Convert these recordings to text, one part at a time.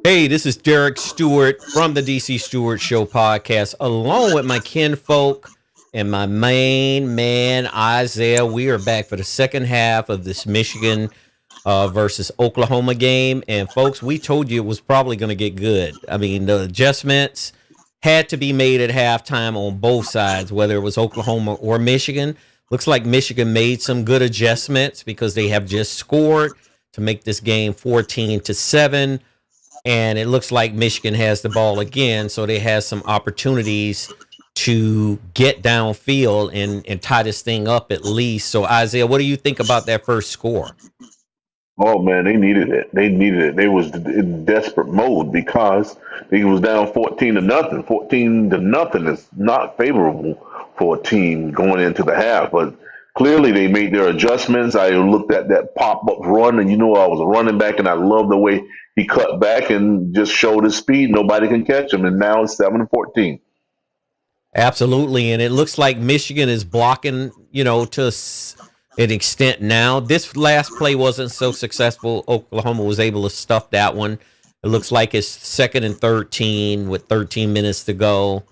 Hey, this is Derek Stewart from the DC Stewart Show Podcast, along with my kinfolk and my main man, Isaah. We are back for the second half of this Michigan versus Oklahoma game. And, folks, we told you it was probably going to get good. I mean, the adjustments had to be made at halftime on both sides, whether it was Oklahoma or Michigan. Looks like Michigan made some good adjustments because they have just scored to make this game 14-7. And it looks like Michigan has the ball again, so they have some opportunities to get downfield and tie this thing up at least. So, Isaah, what do you think about that first score? Oh man, they needed it. They needed it. They was in desperate mode because they was down 14-0. 14-0 is not favorable for a team going into the half. But clearly they made their adjustments. I looked at that pop-up run, and I was a running back, and I love the way he cut back and just showed his speed. Nobody can catch him, and now it's 7-14. Absolutely, and it looks like Michigan is blocking, to an extent now. This last play wasn't so successful. Oklahoma was able to stuff that one. It looks like it's 2nd and 13 with 13 minutes to go.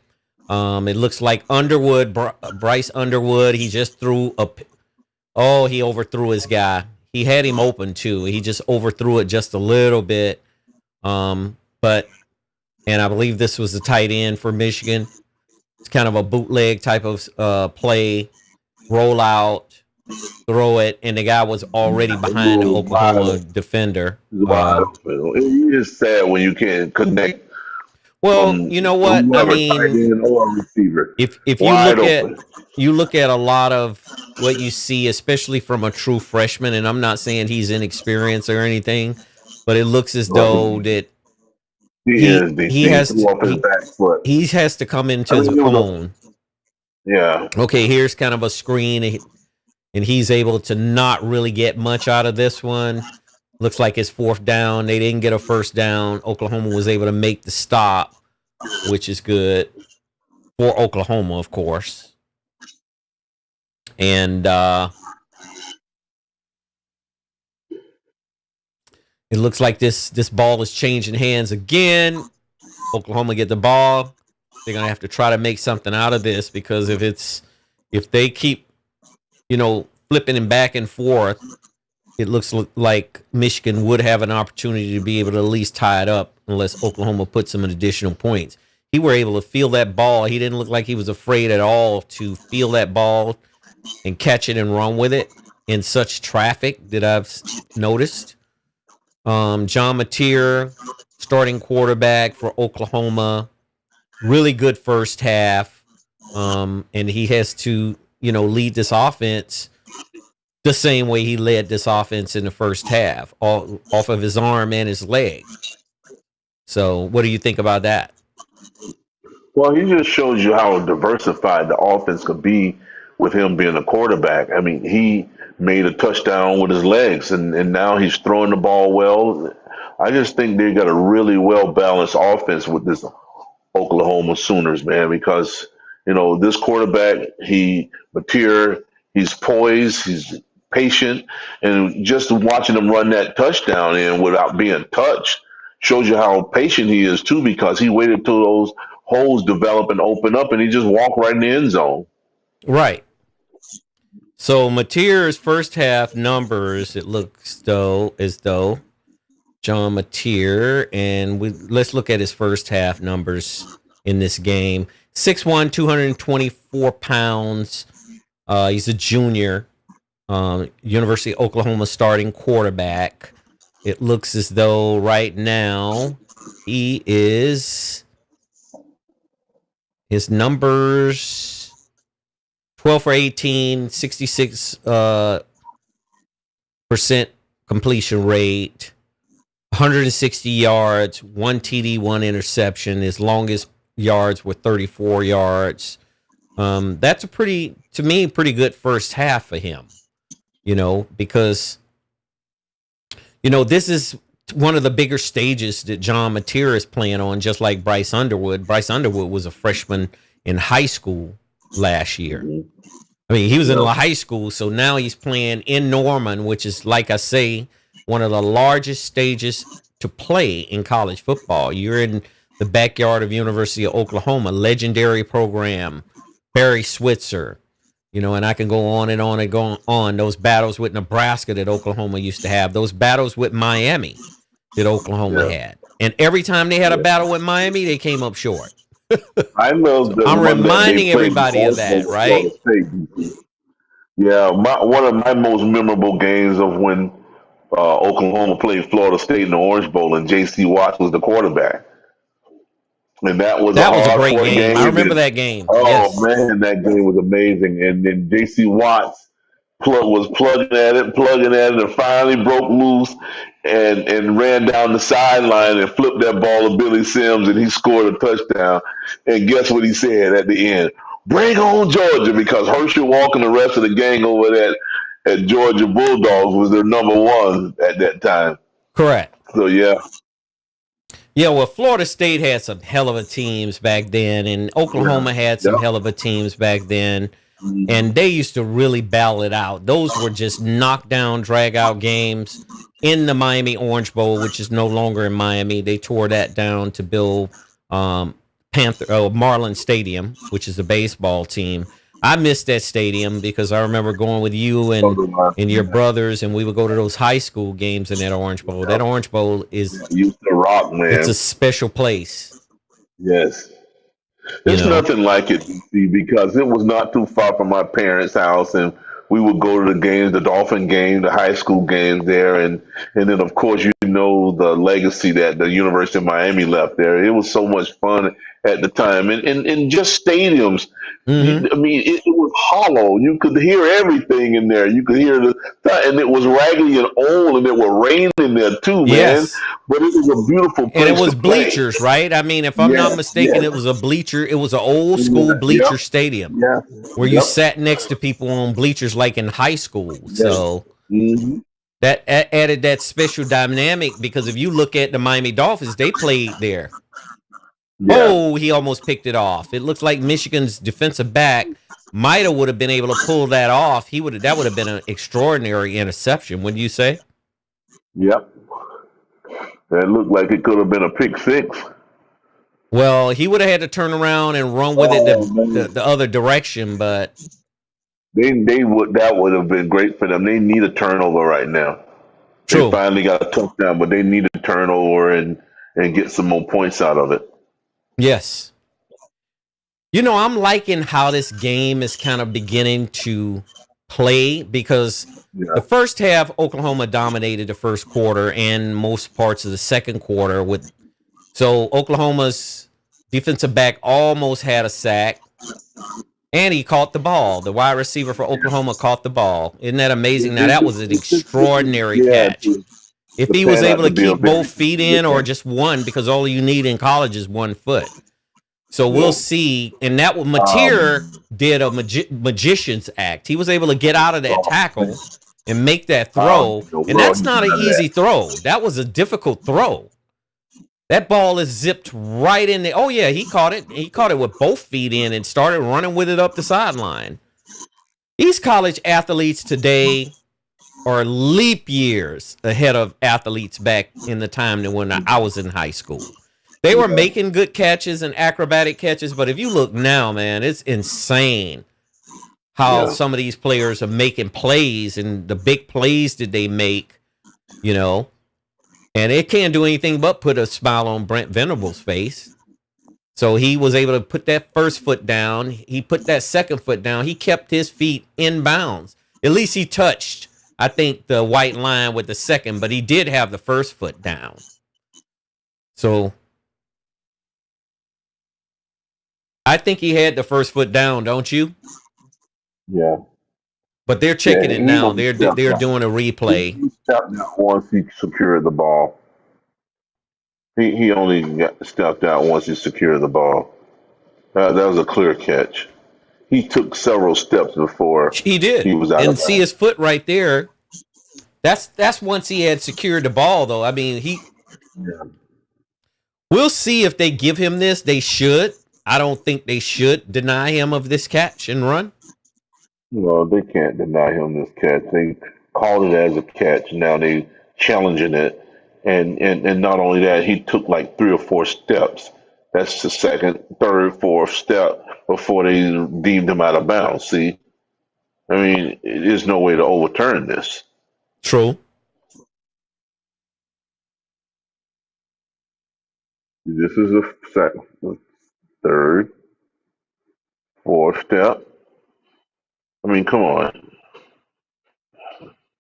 It looks like Underwood, Bryce Underwood, he just threw he overthrew his guy. He had him open too. He just overthrew it just a little bit. And I believe this was the tight end for Michigan. It's kind of a bootleg type of play, roll out, throw it, and the guy was already behind the Oklahoma defender. It is sad when you can't connect. Well, you know what? I mean, if you look at a lot of what you see, especially from a true freshman, and I'm not saying he's inexperienced or anything, but it looks as though that he has to come into his own. Yeah. Okay, here's kind of a screen, and he's able to not really get much out of this one. Looks like it's 4th down. They didn't get a first down. Oklahoma was able to make the stop, which is good for Oklahoma, of course. And it looks like this ball is changing hands again. Oklahoma get the ball. They're gonna have to try to make something out of this, because if they keep flipping him back and forth, it looks like Michigan would have an opportunity to be able to at least tie it up unless Oklahoma puts some additional points. He were able to feel that ball. He didn't look like he was afraid at all to feel that ball and catch it and run with it in such traffic that I've noticed. John Mateer, starting quarterback for Oklahoma, really good first half. And he has to, lead this offense the same way he led this offense in the first half, off of his arm and his leg. So what do you think about that? Well, he just shows you how diversified the offense could be with him being a quarterback. I mean, he made a touchdown with his legs, and now he's throwing the ball well. I just think they got a really well-balanced offense with this Oklahoma Sooners, man, because, this quarterback, Mateer, he's poised, he's patient, and just watching him run that touchdown in without being touched shows you how patient he is too, because he waited till those holes develop and open up, and he just walked right in the end zone. Right. So Mateer's first half numbers, it looks as though John Mateer, and let's look at his first half numbers in this game. 6'1", 224 pounds. He's a junior. University of Oklahoma starting quarterback. It looks as though right now his numbers 12 for 18, 66% completion rate, 160 yards, 1 TD, 1 interception. His longest yards were 34 yards. That's pretty good first half for him, because, this is one of the bigger stages that John Mateer is playing on, just like Bryce Underwood. Bryce Underwood was a freshman in high school last year. I mean, he was in high school, so now he's playing in Norman, which is, like I say, one of the largest stages to play in college football. You're in the backyard of University of Oklahoma, legendary program, Barry Switzer, and I can go on and on and go on. Those battles with Nebraska that Oklahoma used to have, those battles with Miami that Oklahoma had. And every time they had a battle with Miami, they came up short. I know so I'm reminding everybody of that, right? Yeah, one of my most memorable games of when Oklahoma played Florida State in the Orange Bowl, and J.C. Watts was the quarterback. And that was a great game. I remember that game. Oh, man, that game was amazing. And then J.C. Watts was plugging at it, and finally broke loose and ran down the sideline and flipped that ball to Billy Sims, and he scored a touchdown. And guess what he said at the end? Bring on Georgia, because Herschel Walker and the rest of the gang over there at Georgia Bulldogs was their number one at that time. Correct. So, yeah. Yeah, well, Florida State had some hell of a teams back then, and Oklahoma had some hell of a teams back then, and they used to really battle it out. Those were just knockdown, drag-out games in the Miami Orange Bowl, which is no longer in Miami. They tore that down to build Marlin Stadium, which is a baseball team. I missed that stadium because I remember going with you and your brothers, and we would go to those high school games in that Orange Bowl. That Orange Bowl is used to rock, man. It's a special place. Yes. There's nothing like it, because it was not too far from my parents' house, and we would go to the games, the Dolphin game, the high school games there, and then, of course, the legacy that the University of Miami left there. It was so much fun at the time. And just stadiums, I mean, it was hollow. You could hear everything in there. You could hear and it was raggedy and old, and it would rain in there too, man. Yes. But it was a beautiful place. And it was bleachers, right? I mean, if I'm not mistaken, it was a bleacher. It was an old school bleacher stadium where you sat next to people on bleachers like in high school. So that added that special dynamic, because if you look at the Miami Dolphins, they played there. Yeah. Oh, he almost picked it off. It looks like Michigan's defensive back might have been able to pull that off. That would have been an extraordinary interception, wouldn't you say? Yep. That looked like it could have been a pick six. Well, he would have had to turn around and run with it the other direction, but that would have been great for them. They need a turnover right now. True. They finally got a touchdown, but they need a turnover and get some more points out of it. Yes. I'm liking how this game is kind of beginning to play, because the first half, Oklahoma dominated the first quarter and most parts of the second quarter. So Oklahoma's defensive back almost had a sack, and he caught the ball. The wide receiver for Oklahoma caught the ball. Isn't that amazing? Now, that was an extraordinary catch. If he was able to keep both feet in, or just one, because all you need in college is 1 foot. So we'll see. And that Mateer did a magician's act. He was able to get out of that tackle and make that throw. And that's not an easy throw. That was a difficult throw. That ball is zipped right in there. Oh, yeah, he caught it. He caught it with both feet in and started running with it up the sideline. These college athletes today are leap years ahead of athletes back in the time when I was in high school. They were making good catches and acrobatic catches, but if you look now, man, it's insane how some of these players are making plays, and the big plays that they make, and it can't do anything but put a smile on Brent Venables' face. So he was able to put that first foot down. He put that second foot down. He kept his feet in bounds. At least he touched, I think, the white line with the second, but he did have the first foot down. So I think he had the first foot down, don't you? Yeah. But they're checking it now. They're doing a replay. He stepped out once he secured the ball. He only stepped out once he secured the ball. That was a clear catch. He took several steps before he did. He was out and see his foot right there. That's once he had secured the ball, though. I mean, we'll see if they give him this. They should. I don't think they should deny him of this catch and run. Well, they can't deny him this catch. They called it as a catch. Now they challenging it, And not only that, he took like 3 or 4 steps. That's the second, third, fourth step before they deemed him out of bounds. See, I mean, there's no way to overturn this. True. This is the second, third, fourth step. I mean, come on.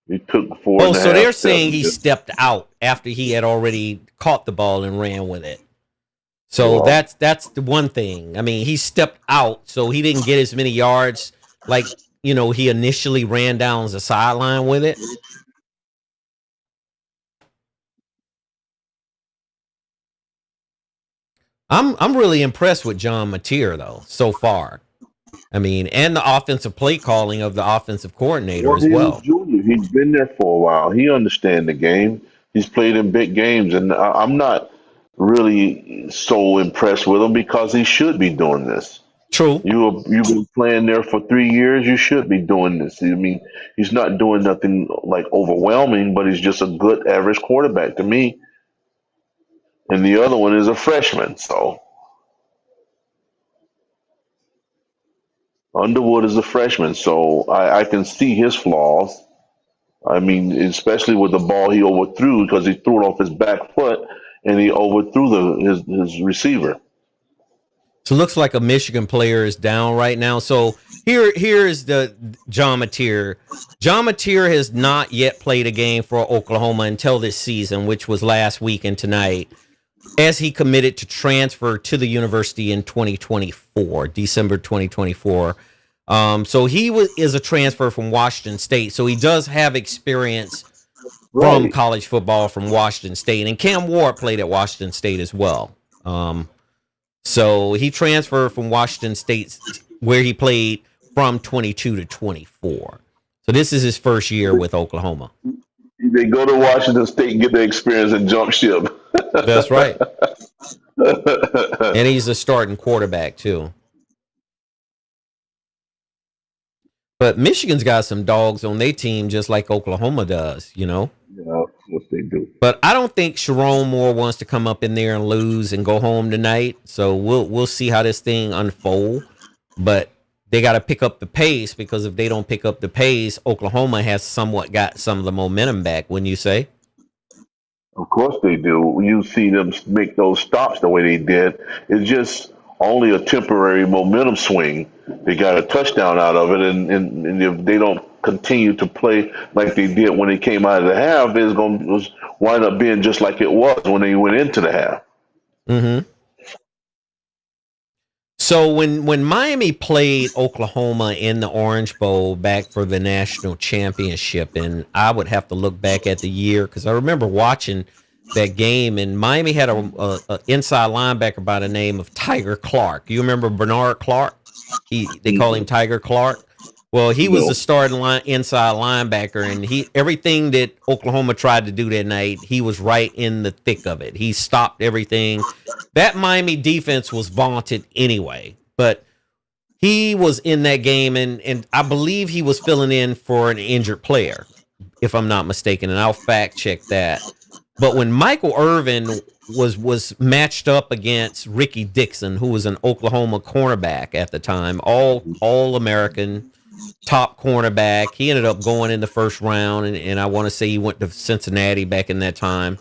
He took four Oh, and a so half they're steps. saying he stepped out after he had already caught the ball and ran with it. So Well, that's the one thing. I mean, he stepped out, so he didn't get as many yards like, he initially ran down the sideline with it. I'm really impressed with John Mateer though so far. I mean, and the offensive play calling of the offensive coordinator well, as he's a well. junior. He's been there for a while. He understands the game. He's played in big games, and I'm not really so impressed with him because he should be doing this. True. You've been playing there for 3 years. You should be doing this. I mean, he's not doing nothing like overwhelming, but he's just a good average quarterback to me. And the other one is a freshman. So Underwood is a freshman. So I can see his flaws. I mean, especially with the ball he overthrew because he threw it off his back foot and he overthrew his receiver. So it looks like a Michigan player is down right now. So here's the John Mateer. John Mateer has not yet played a game for Oklahoma until this season, which was last week and tonight, as he committed to transfer to the university in 2024, December 2024. So he is a transfer from Washington State. So he does have experience from Right. college football from Washington State. And Cam Ward played at Washington State as well. So he transferred from Washington State, where he played from 22 to 24. So this is his first year with Oklahoma. They go to Washington State and get the experience and jump ship. That's right. And he's a starting quarterback, too. But Michigan's got some dogs on their team just like Oklahoma does, Yeah, what they do. But I don't think Sherrone Moore wants to come up in there and lose and go home tonight. So we'll see how this thing unfolds. But they got to pick up the pace, because if they don't pick up the pace, Oklahoma has somewhat got some of the momentum back, wouldn't you say? Of course they do. You see them make those stops the way they did. It's just only a temporary momentum swing. They got a touchdown out of it, and if they don't continue to play like they did when they came out of the half, it's going to wind up being just like it was when they went into the half. Mm-hmm. So when Miami played Oklahoma in the Orange Bowl back for the national championship, and I would have to look back at the year because I remember watching that game, and Miami had a inside linebacker by the name of Tiger Clark. You remember Bernard Clark? They call him Tiger Clark. Well, he was the starting inside linebacker, and everything that Oklahoma tried to do that night, he was right in the thick of it. He stopped everything. That Miami defense was vaunted anyway, but he was in that game, and I believe he was filling in for an injured player, if I'm not mistaken, and I'll fact check that. But when Michael Irvin was matched up against Ricky Dixon, who was an Oklahoma cornerback at the time, all American, top cornerback. He ended up going in the first round, and I want to say he went to Cincinnati back in that time.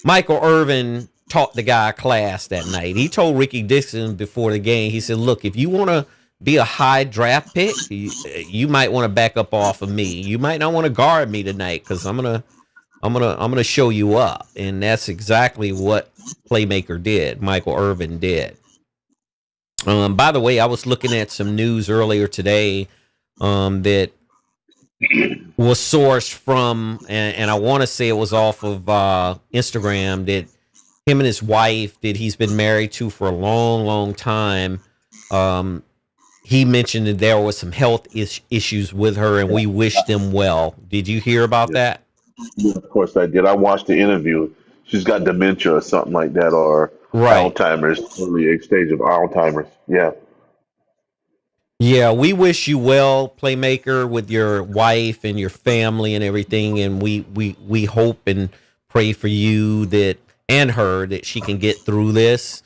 Michael Irvin taught the guy a class that night. He told Ricky Dixon before the game, he said, look, if you want to be a high draft pick, you might want to back up off of me. You might not want to guard me tonight, because I'm gonna show you up. And that's exactly what Playmaker did. Michael Irvin did. By the way, I was looking at some news earlier today that was sourced from, and I want to say it was off of Instagram, that him and his wife that he's been married to for a long, long time. He mentioned that there was some health issues with her, and we wished them well. Did you hear about that? Yeah, of course I did. I watched the interview. She's got dementia or something like that, or Right. Alzheimer's, early stage of Alzheimer's. Yeah. Yeah, we wish you well, Playmaker, with your wife and your family and everything, and we hope and pray for you that and her that she can get through this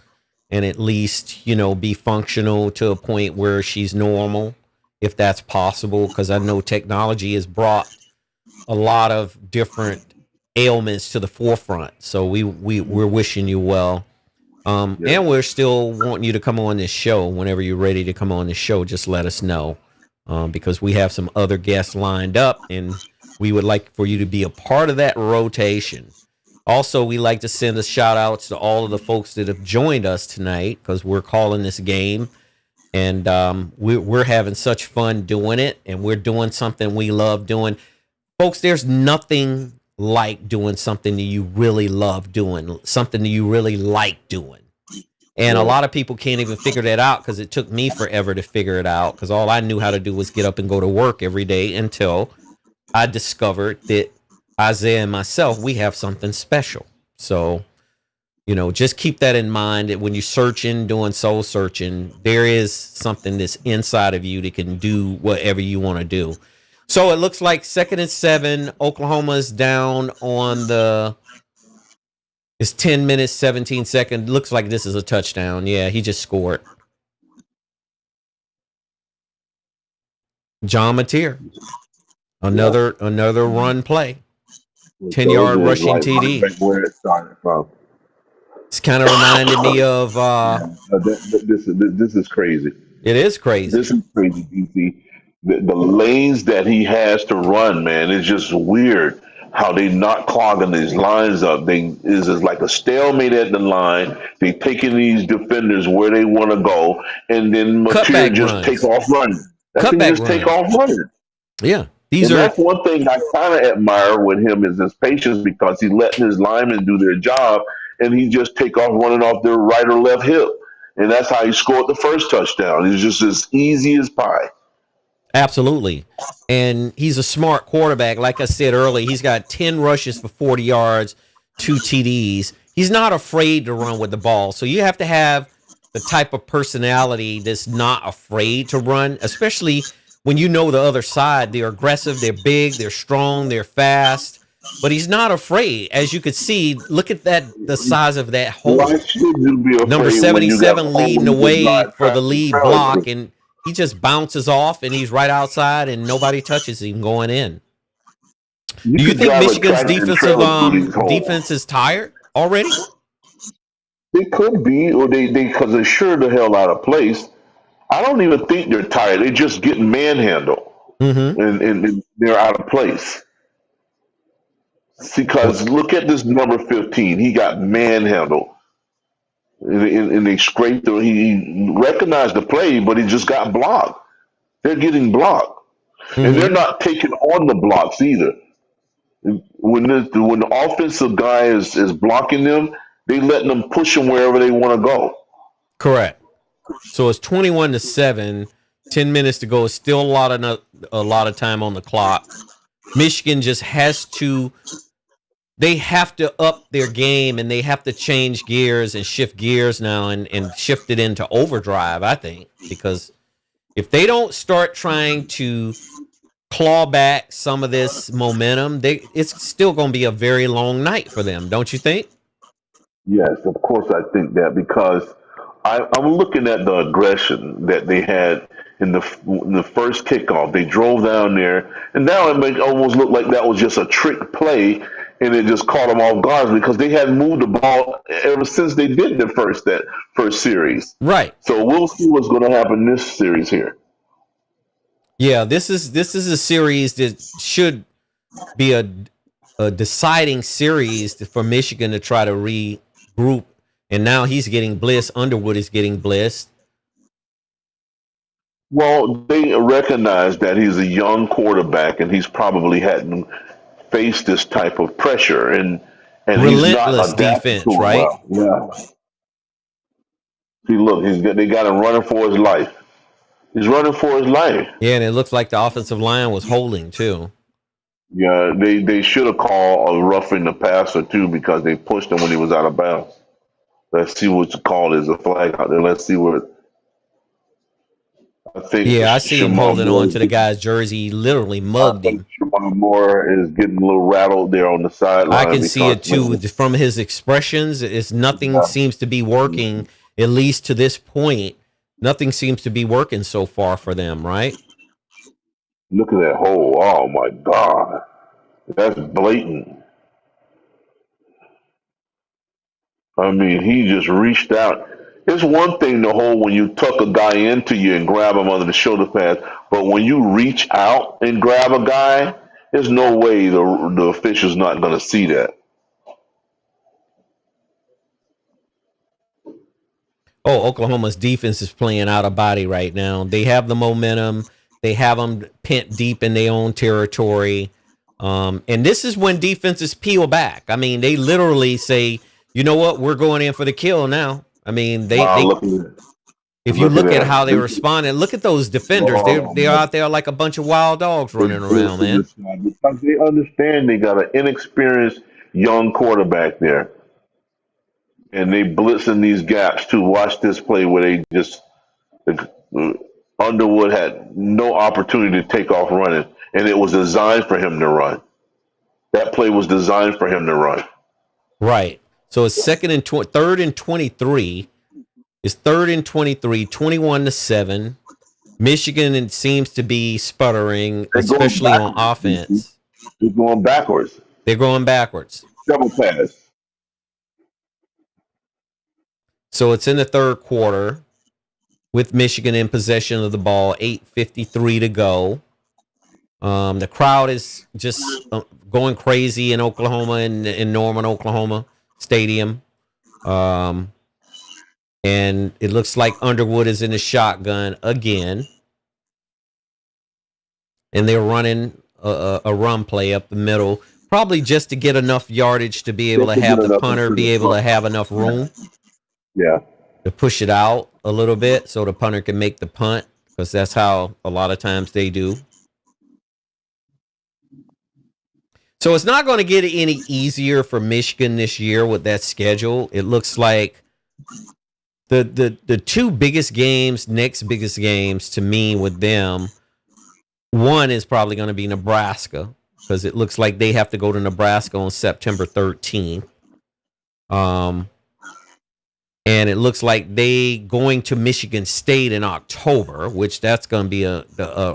and at least, be functional to a point where she's normal, if that's possible. Because I know technology has brought a lot of different ailments to the forefront. So we're wishing you well. And we're still wanting you to come on this show. Whenever you're ready to come on this show, just let us know, because we have some other guests lined up, and we would like for you to be a part of that rotation. Also, we like to send a shout outs to all of the folks that have joined us tonight, because we're calling this game, and we're having such fun doing it, and we're doing something we love doing. Folks, there's nothing like doing something that you really love doing, something that you really like doing. And a lot of people can't even figure that out, because it took me forever to figure it out, because all I knew how to do was get up and go to work every day until I discovered that Isaah and myself, we have something special. So, just keep that in mind, that when you're searching, doing soul searching, there is something that's inside of you that can do whatever you want to do. So it looks like 2nd and 7. Oklahoma's down on it's 10 minutes, 17 seconds. Looks like this is a touchdown. Yeah, he just scored. John Mateer. Another run play. 10-yard rushing TD. Where it started from. It's kind of reminded me of. This is crazy. It is crazy. This is crazy, DC. The lanes that he has to run, man, it's just weird how they not clogging these lines up. It's like a stalemate at the line. They taking these defenders where they want to go, and then Mateer just take off running. Take off running. Yeah. That's one thing I kind of admire with him is his patience, because he's letting his linemen do their job, and he just take off running off their right or left hip. And that's how he scored the first touchdown. It's just as easy as pie. Absolutely. And he's a smart quarterback. Like I said earlier, he's got 10 rushes for 40 yards, 2 TDs. He's not afraid to run with the ball. So you have to have the type of personality that's not afraid to run, especially when you know the other side. They're aggressive, they're big, they're strong, they're fast. But he's not afraid. As you could see, look at the size of that hole. Number 77 leading the way for the lead block, and he just bounces off, and he's right outside, and nobody touches him going in. Do you think Michigan's defense is tired already? It could be, or they because they're sure the hell out of place. I don't even think they're tired. They're just getting manhandled, and they're out of place. See, because look at this number 15. He got manhandled. And they scraped him. He recognized the play, but he just got blocked. They're getting blocked. And they're not taking on the blocks either. When the offensive guy is blocking them, they letting them push them wherever they want to go. Correct. So it's 21-7, 10 minutes to go. It's still a lot of time on the clock. Michigan just has to. They have to up their game, and they have to change gears and shift gears now and shift it into overdrive, I think, because if they don't start trying to claw back some of this momentum, it's still going to be a very long night for them, don't you think? Yes, of course I think that, because I'm looking at the aggression that they had in the first kickoff. They drove down there, and now it almost look like that was just a trick play, and it just caught them off guard because they hadn't moved the ball ever since they did the first series. Right. So we'll see what's going to happen this series here. Yeah, this is a series that should be a deciding series for Michigan to try to regroup. And now he's getting blitzed. Underwood is getting blitzed. Well, they recognize that he's a young quarterback, and he's probably hadn't faced this type of pressure, and relentless he's not defense, right? Well. Yeah. See, look, they got him running for his life. He's running for his life. Yeah, and it looks like the offensive line was holding too. Yeah, they should have called a roughing the passer too, because they pushed him when he was out of bounds. Let's see what the call is, a flag out there. Let's see what. I think Yeah, I see him Shamar holding on Moore. to the guy's jersey. He literally I mugged think him. Shamar Moore is getting a little rattled there on the I sideline can see because it too from his expressions. It's nothing yeah, seems to be working, at least to this point. Nothing seems to be working so far for them, right? look at that hole. Oh my God, that's blatant. I mean, he just reached out. It's one thing to hold when you tuck a guy into you and grab him under the shoulder pads, but when you reach out and grab a guy, there's no way the official's not going to see that. Oh, Oklahoma's defense is playing out of body right now. They have the momentum. They have them pent deep in their own territory. And this is when defenses peel back. I mean, they literally say, you know what, we're going in for the kill now. I mean, Wow, they look at that. if you Look at look at how they that. responded, look at those defenders. Oh, They're out there like a bunch of wild dogs they running around, blitzing man. this guy because they understand they got an inexperienced young quarterback there, and they blitzing these gaps too. Watch this play where they just uh, Underwood had no opportunity to take off running, and it was designed for him to run. That play was designed for him to run. Right. So it's third and 23. It's third and 23, 21-7. Michigan it seems to be sputtering, They're going especially on backwards. offense. They're going backwards. They're going backwards. Double pass. So it's in the third quarter with Michigan in possession of the ball, 8:53 to go. The crowd is just going crazy in Oklahoma, in Norman, Oklahoma Stadium. And it looks like Underwood is in the shotgun again. And they're running a run play up the middle, probably just to get enough yardage to be able to have the punter be able to have enough room Yeah. to push it out a little bit so the punter can make the punt, because that's how a lot of times they do. So it's not going to get any easier for Michigan this year with that schedule. It looks like the two biggest games, next biggest games to me with them, one is probably going to be Nebraska, because it looks like they have to go to Nebraska on September 13th. And it looks like they going to Michigan State in October, which that's going to be a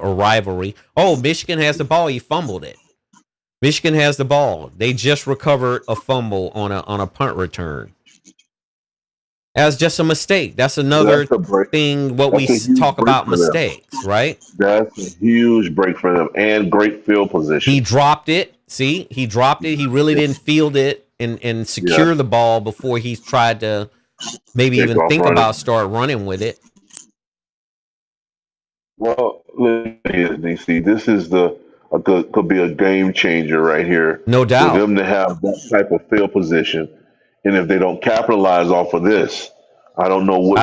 rivalry. Oh, Michigan has the ball. He fumbled it. Michigan has the ball. They just recovered a fumble on a punt return. That's just a mistake. That's another thing. What we talk about mistakes, right? That's a huge break for them, and great field position. He dropped it. See, he dropped it. He really didn't field it and secure the ball before he tried to maybe even think about start running with it. Well, DC, this is could be a game changer right here. No doubt. For them to have that type of field position, and if they don't capitalize off of this, I don't know what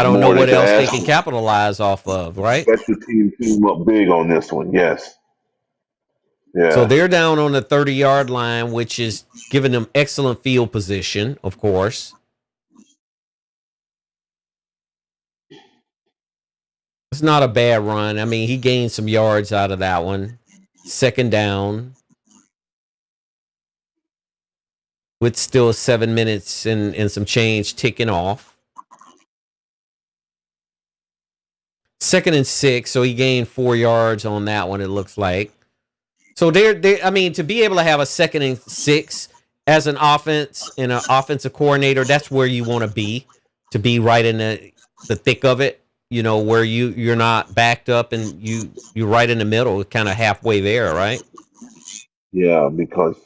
else they can capitalize off of, right? Special team came up big on this one, yes. Yeah. So they're down on the 30-yard line, which is giving them excellent field position, of course. It's not a bad run. I mean, he gained some yards out of that one. Second down. With still 7 minutes and some change ticking off. 2nd and 6, so he gained 4 yards on that one, it looks like. So I mean, to be able to have a 2nd and 6 as an offense and an offensive coordinator, that's where you want to be right in the thick of it, you know, where you're not backed up and you're right in the middle, kind of halfway there, right? Yeah, because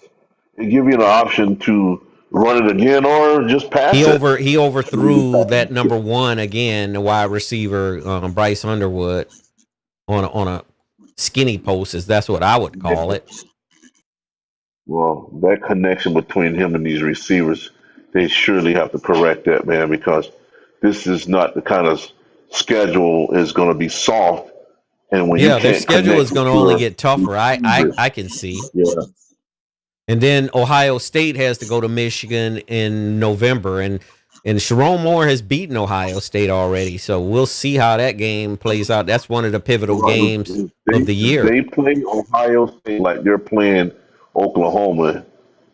they give you an option to run it again or just pass it. He overthrew that number one again, the wide receiver, Bryce Underwood, on a skinny post, that's what I would call it. Well, that connection between him and these receivers, they surely have to correct that, man, because this is not the kind of schedule is going to be soft. And when their schedule is going to only get tougher. I can see. Yeah. And then Ohio State has to go to Michigan in November, and And Sherrone Moore has beaten Ohio State already, so we'll see how that game plays out. That's one of the pivotal games of the year. If they play Ohio State like they're playing Oklahoma,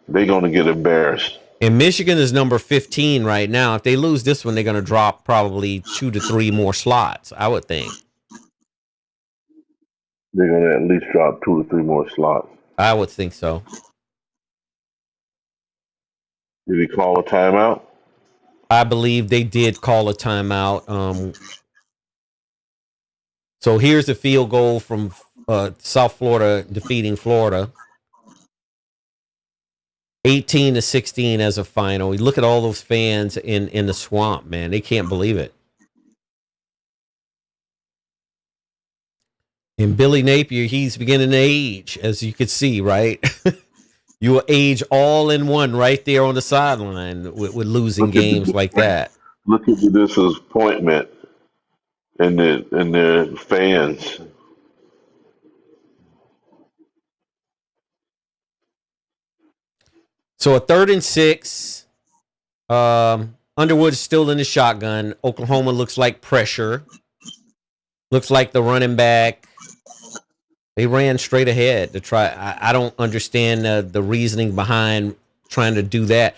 they're going to get embarrassed. And Michigan is number 15 right now. If they lose this one, they're going to drop probably 2 to 3 more slots, I would think. They're going to at least drop 2 to 3 more slots. I would think so. Did he call a timeout? I believe they did call a timeout. So here's a field goal from South Florida defeating Florida. 18-16 as a final. Look at all those fans in the swamp, man. They can't believe it. And Billy Napier, he's beginning to age, as you could see, right? You will age all in one right there on the sideline with losing games like that. Look at this disappointment and the fans. So a 3rd and 6. Underwood is still in the shotgun. Oklahoma looks like pressure. Looks like the running back. They ran straight ahead to try. I don't understand the reasoning behind trying to do that.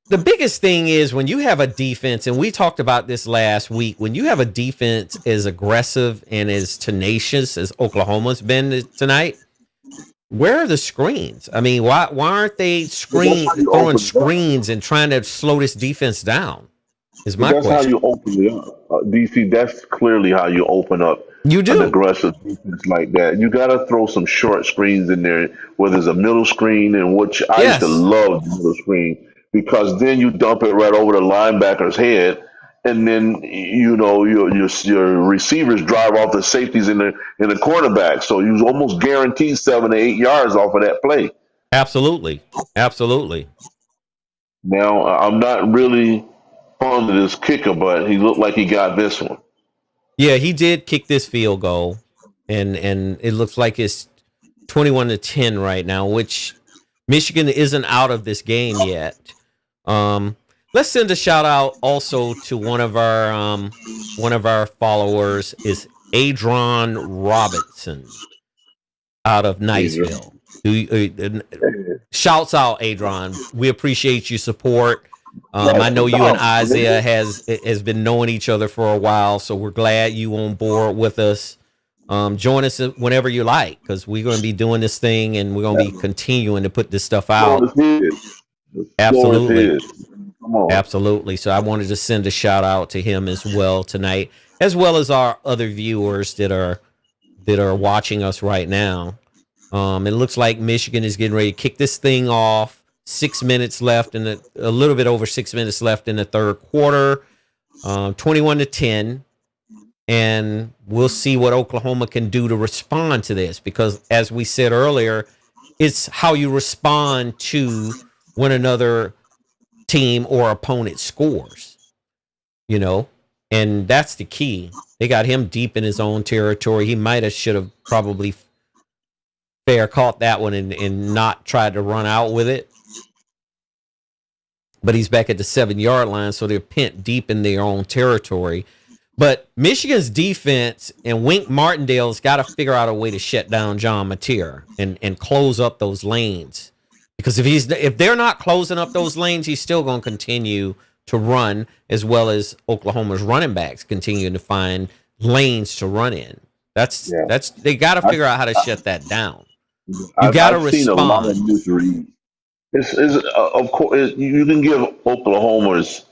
The biggest thing is when you have a defense, and we talked about this last week, when you have a defense as aggressive and as tenacious as Oklahoma's been tonight, where are the screens? I mean, why aren't they throwing screens and trying to slow this defense down? Is my question. That's how you open it up. DC, that's clearly how you open up an aggressive defense like that. You got to throw some short screens in there, whether it's a middle screen, and which I used to love the middle screen, because then you dump it right over the linebacker's head, and then your receivers drive off the safeties in the quarterback. So you almost guarantee 7 to 8 yards off of that play. Absolutely. Now, I'm not really fond of this kicker, but he looked like he got this one. Yeah, he did kick this field goal, and it looks like it's 21-10 right now, which Michigan isn't out of this game yet. Let's send a shout out also to one of our followers is Adron Robinson out of Niceville. Shouts out, Adron. We appreciate your support. I know you and Isaah has been knowing each other for a while, so we're glad you on board with us. Join us whenever you like, because we're going to be doing this thing and we're going to be continuing to put this stuff out. Absolutely. Absolutely. So I wanted to send a shout out to him as well tonight, as well as our other viewers that are watching us right now. It looks like Michigan is getting ready to kick this thing off. 6 minutes left, and a little bit over 6 minutes left in the third quarter. 21-10, and we'll see what Oklahoma can do to respond to this, because as we said earlier, it's how you respond to when another team or opponent scores, and that's the key. They got him deep in his own territory. He should have probably caught that one and not tried to run out with it. But he's back at the 7-yard line, so they're pent deep in their own territory. But Michigan's defense and Wink Martindale's got to figure out a way to shut down John Mateer and close up those lanes. Because if they're not closing up those lanes, he's still going to continue to run, as well as Oklahoma's running backs continuing to find lanes to run in. That's they got to figure out how to shut that down. You got to respond. Seen a lot of misreads. Of course, you can give Oklahoma's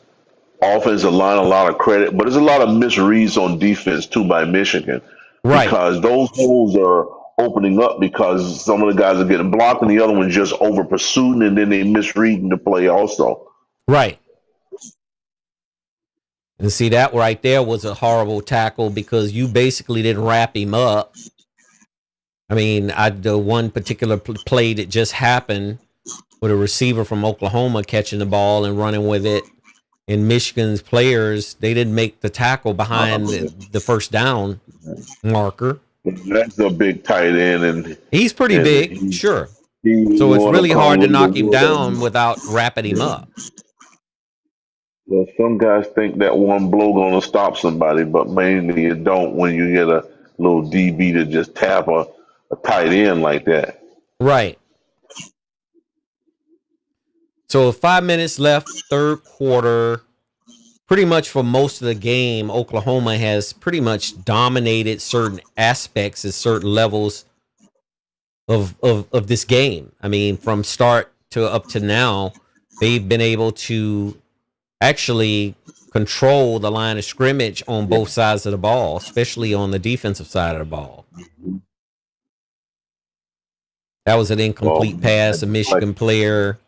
offensive line a lot of credit, but there's a lot of misreads on defense too by Michigan, right? Because those holes are opening up because some of the guys are getting blocked and the other one's just over pursuing, and then they misreading the play also. Right. And see, that right there was a horrible tackle because you basically didn't wrap him up. I mean, the one particular play that just happened with a receiver from Oklahoma catching the ball and running with it, and Michigan's players, they didn't make the tackle behind the first down marker. That's a big tight end, and he's pretty big, sure. So it's really hard to knock him down without wrapping him up. Well, some guys think that one blow gonna stop somebody, but mainly it don't when you get a little DB to just tap a tight end like that. Right. So 5 minutes left, third quarter. Pretty much for most of the game, Oklahoma has pretty much dominated certain aspects at certain levels of this game. I mean, from start to up to now, they've been able to actually control the line of scrimmage on both sides of the ball, especially on the defensive side of the ball. That was an incomplete pass, a Michigan player.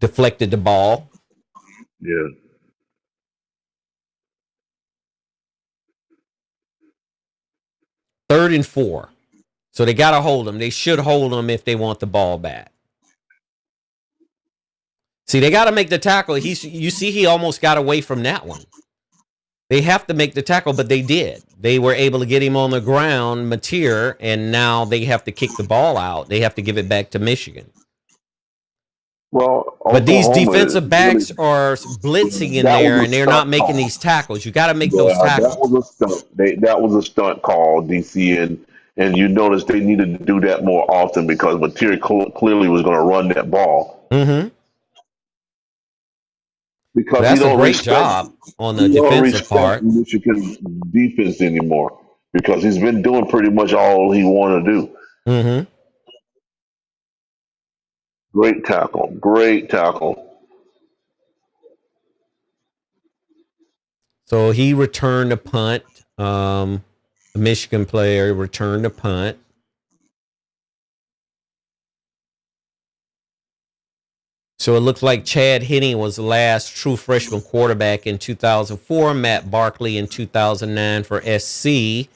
Deflected the ball. Yeah. Third and 4. So they got to hold them. They should hold them if they want the ball back. See, they got to make the tackle. You see, he almost got away from that one. They have to make the tackle, but they did. They were able to get him on the ground, Mateer, and now they have to kick the ball out. They have to give it back to Michigan. Well, but these defensive backs are blitzing in there, and they're not making these tackles. You got to make those tackles. That was a stunt. That was a stunt call, DC, and you notice they needed to do that more often because Mateer clearly was going to run that ball. Mm-hmm. Because that's a great job on the defensive part. Michigan defense anymore because he's been doing pretty much all he wanted to do. Mm-hmm. Great tackle. Great tackle. So he returned a punt. The Michigan player returned a punt. So it looks like Chad Henne was the last true freshman quarterback in 2004. Matt Barkley in 2009 for SC.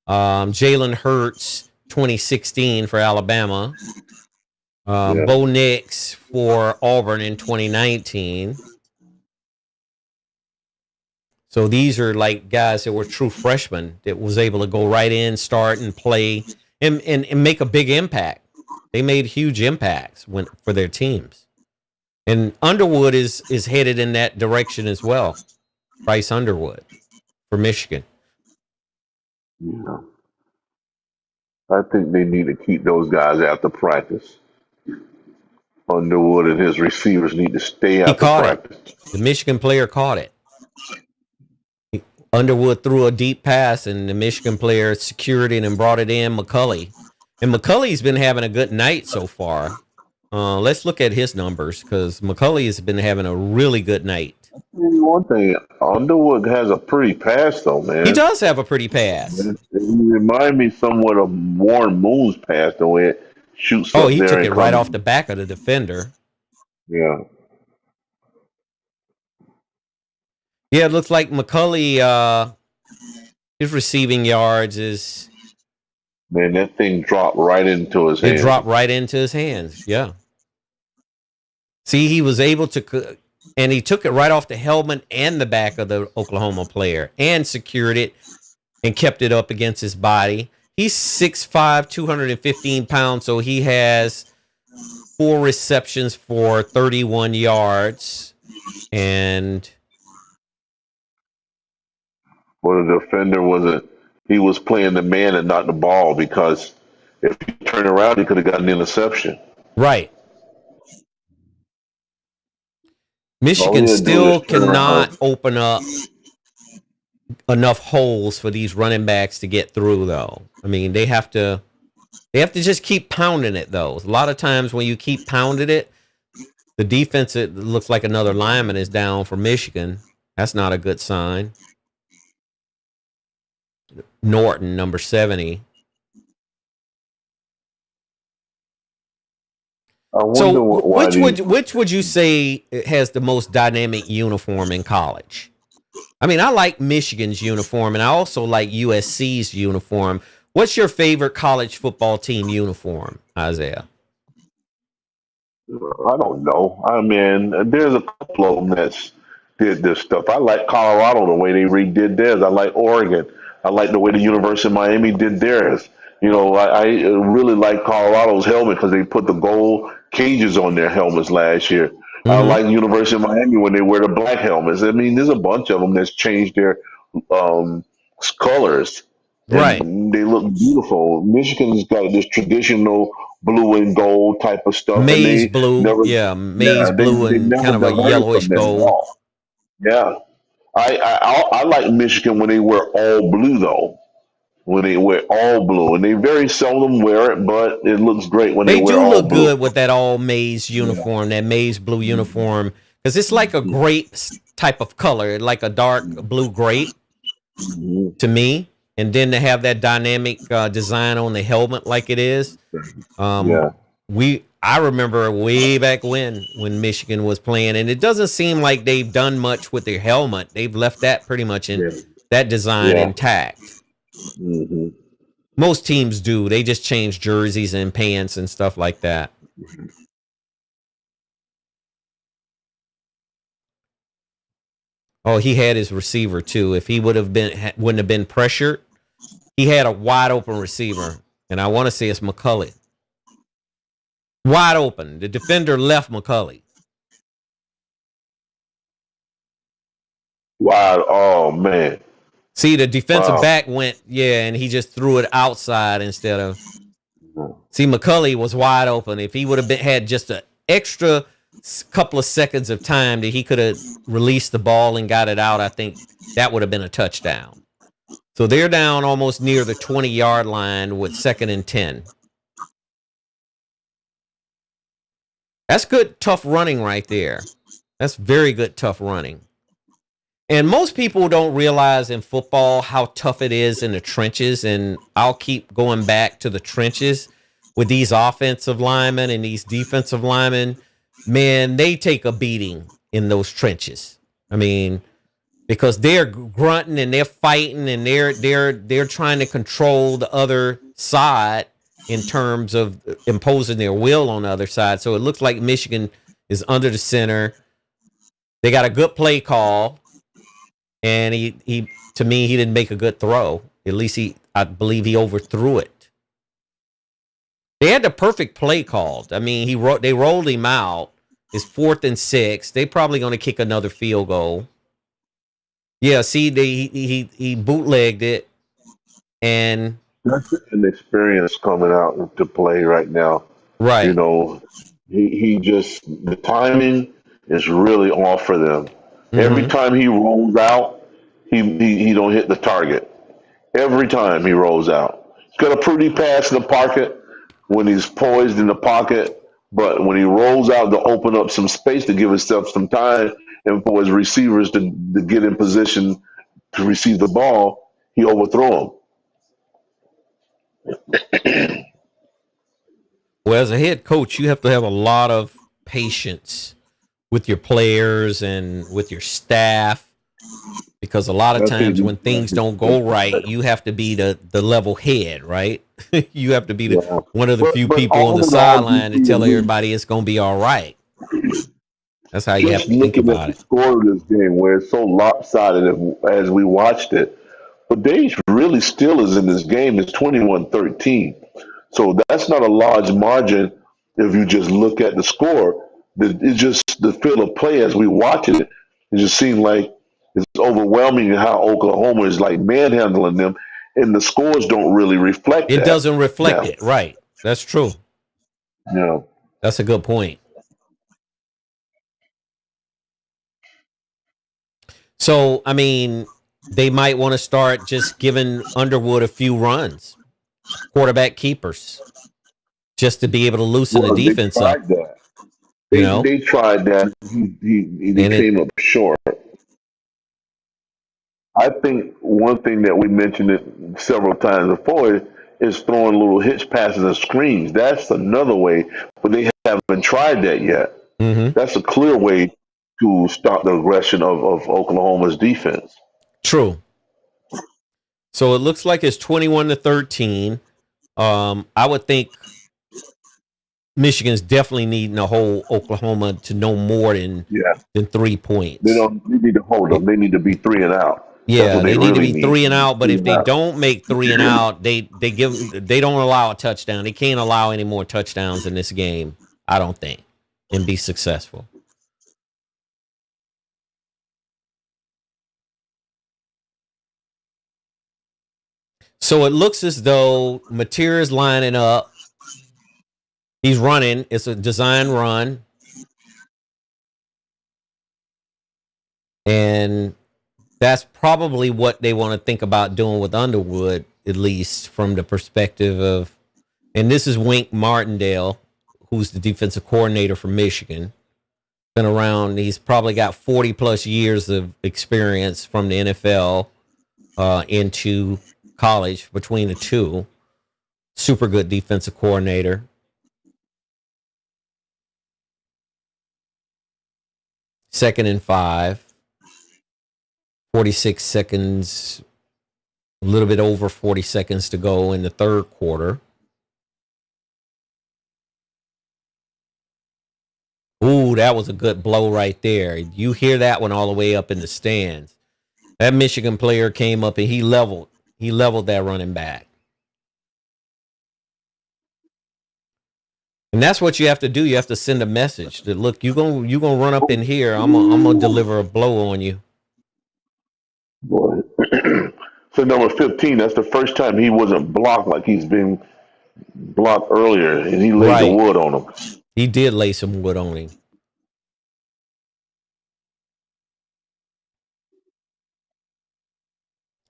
Jalen Hurts 2016 for Alabama. Bo Nix for Auburn in 2019. So these are like guys that were true freshmen that was able to go right in, start and play and make a big impact. They made huge impacts for their teams. And Underwood is headed in that direction as well. Bryce Underwood for Michigan. Yeah. I think they need to keep those guys after practice. Underwood and his receivers need to stay after practice. It. The Michigan player caught it. Underwood threw a deep pass, and the Michigan player secured it and brought it in, McCulley. And McCulley's been having a good night so far. Let's look at his numbers because McCulley has been having a really good night. One thing, Underwood has a pretty pass, though, man. He does have a pretty pass. It reminds me somewhat of Warren Moon's pass, the way it shoots up there. Oh, he took it right off the back of the defender. Yeah. Yeah, it looks like McCulley, his receiving yards is... Man, that thing dropped right into his hands. It dropped right into his hands, yeah. See, he was able to... And he took it right off the helmet and the back of the Oklahoma player and secured it and kept it up against his body. He's 6'5", 215 pounds, so he has 4 receptions for 31 yards. And... Well, the defender wasn't... He was playing the man and not the ball because if he turned around, he could have gotten an interception. Right. Michigan still cannot open up enough holes for these running backs to get through, though. I mean, they have to just keep pounding it, though. A lot of times when you keep pounding it, the defense, it looks like another lineman is down for Michigan. That's not a good sign. Norton, number 70. So which would you say has the most dynamic uniform in college? I mean, I like Michigan's uniform, and I also like USC's uniform. What's your favorite college football team uniform, Isaah? I don't know. I mean, there's a couple of them that did this stuff. I like Colorado, the way they redid theirs. I like Oregon. I like the way the University of Miami did theirs. You know, I really like Colorado's helmet because they put the gold cages on their helmets last year. I Mm-hmm. like University of Miami when they wear the black helmets. I mean, there's a bunch of them that's changed their um, colors, Right. and they look beautiful. Michigan's got this traditional blue and gold type of stuff, and Maize they blue. never, Yeah, yeah, maize they blue they and never kind of a diverted yellowish from that at gold. all. Yeah, I like Michigan when they wear all blue though. When they wear all blue, and they very seldom wear it, but it looks great when they They wear do all look blue. good with that all maize Yeah. uniform, that maize blue Mhm. uniform, because it's like a grape type of color, like a dark blue grape Mhm. to me. And then to have that dynamic design on the helmet like it is. Um, Yeah. I remember way back when Michigan was playing, and it doesn't seem like they've done much with their helmet. They've left that pretty much in Yeah. that design Yeah. intact. Hmm. Most teams do. They just change jerseys and pants and stuff like that. Oh, he had his receiver too. If he wouldn't have been pressured, he had a wide open receiver, and I want to say it's McCulley. Wide open. The defender left McCulley. Wow. Oh man. See, the defensive Wow. back went, yeah, and he just threw it outside instead of. See, McCulley was wide open. If he would have had just an extra couple of seconds of time that he could have released the ball and got it out, I think that would have been a touchdown. So they're down almost near the 20-yard line with 2nd and 10. That's good, tough running right there. That's very good, tough running. And most people don't realize in football how tough it is in the trenches. And I'll keep going back to the trenches with these offensive linemen and these defensive linemen. Man, they take a beating in those trenches. I mean, because they're grunting and they're fighting and they're trying to control the other side in terms of imposing their will on the other side. So it looks like Michigan is under the center. They got a good play call. And he to me, he didn't make a good throw. At least I believe he overthrew it. They had the perfect play called. I mean, they rolled him out. It's 4th and 6. They probably going to kick another field goal. Yeah, see, he bootlegged it, and That's an experience coming out to play right now. You right. know, he just the timing is really off for them. Every Mm-hmm. time he rolls out, he don't hit the target. Every time he rolls out, he's got a pretty pass in the pocket when he's poised in the pocket, but when he rolls out to open up some space to give himself some time and for his receivers to get in position to receive the ball, he overthrow Well, as a head coach, you have to have a lot of patience with your players and with your staff, because a lot of times when things don't go right, him. you have to be the level head, right? You have to be Yeah. one of the few But people on the all in all, sideline to tell everybody it's going to be all right. That's how you have just to think looking at about the it. score of this game where it's so lopsided as we watched it, but Dage really still is in this game. It's 21-13. So that's not a large margin if you just look at the score. It's just the feel of play as we watch it. It just seems like it's overwhelming how Oklahoma is like manhandling them, and the scores don't really reflect It that. doesn't reflect Now, it, right? That's true. you know, That's a good point. So, I mean, they might want to start just giving Underwood a few runs, quarterback keepers, just to be able to loosen the well, they defense up, tried that. you They know? they tried that. He And it came up short. I think one thing that we mentioned it several times before is throwing little hitch passes and screens. That's another way, but they haven't tried that yet. mhm. That's a clear way to stop the aggression of Oklahoma's defense. True. So it looks like it's 21-13. I would think Michigan's definitely needing to hold Oklahoma to no more Yeah, than 3 they points. don't. They need to hold them. They need to be 3-and-out. That's Yeah, what they they need to really be need. 3 and out. But Three if and they out. don't make 3 and out, they don't allow a touchdown. They can't allow any more touchdowns in this game. I don't think, and be successful. So it looks as though Mateer is lining up. He's running. It's a design run. And that's probably what they want to think about doing with Underwood, at least from the perspective of, and this is Wink Martindale, who's the defensive coordinator for Michigan. Been around, he's probably got 40 plus years of experience from the NFL into college between the two. Super good defensive coordinator. Second and 5. 46 seconds, a little bit over 40 seconds to go in the third quarter. Ooh, that was a good blow right there. You hear that one all the way up in the stands. That Michigan player came up and he leveled that running back. And that's what you have to do. You have to send a message that, look, you're gonna run up in here. I'm gonna deliver a blow on you. Boy. So number 15, that's the first time he wasn't blocked like he's been blocked earlier, and he laid the wood on him. He did lay some wood on him.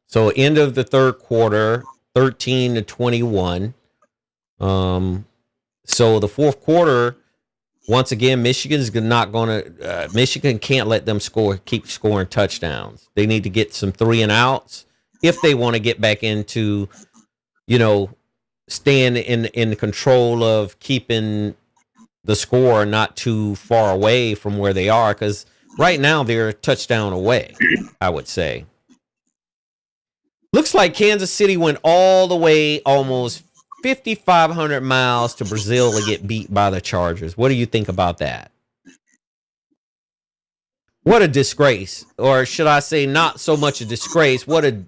So end of the third quarter, 13-21. So the fourth quarter, once again, Michigan can't let them keep scoring touchdowns. They need to get some 3 and outs if they want to get back into, staying in control of keeping the score not too far away from where they are. Because right now they're a touchdown away, I would say. Looks like Kansas City went all the way almost 5,500 miles to Brazil to get beat by the Chargers. What do you think about that? What a disgrace. Or should I say not so much a disgrace. What a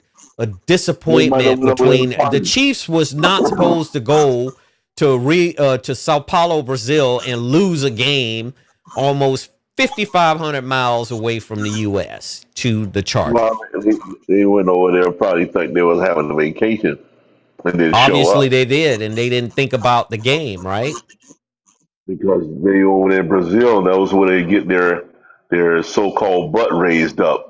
disappointment between the Chiefs was not supposed to go to Sao Paulo, Brazil and lose a game almost 5,500 miles away from the U.S. to the Chargers. Well, they went over there and probably think they was having a vacation. Obviously they did, and they didn't think about the game, right? Because they over there in Brazil, that was where they get their so-called butt raised up.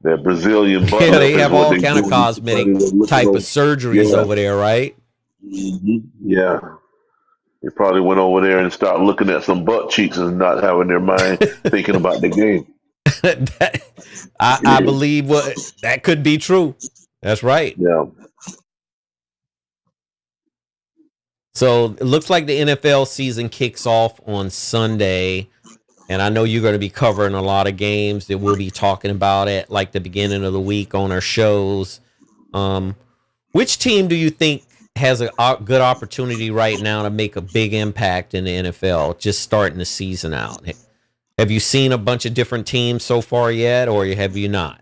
Their Brazilian butt. Yeah, they have all kind of cosmetic type of surgeries over there, right? Mm-hmm. Yeah. They probably went over there and started looking at some butt cheeks and not having their mind thinking about the game. I believe that could be true. That's right. Yeah. So it looks like the NFL season kicks off on Sunday, and I know you're going to be covering a lot of games that we'll be talking about at like the beginning of the week on our shows. Which team do you think has a good opportunity right now to make a big impact in the NFL, just starting the season out? Have you seen a bunch of different teams so far yet, or have you not?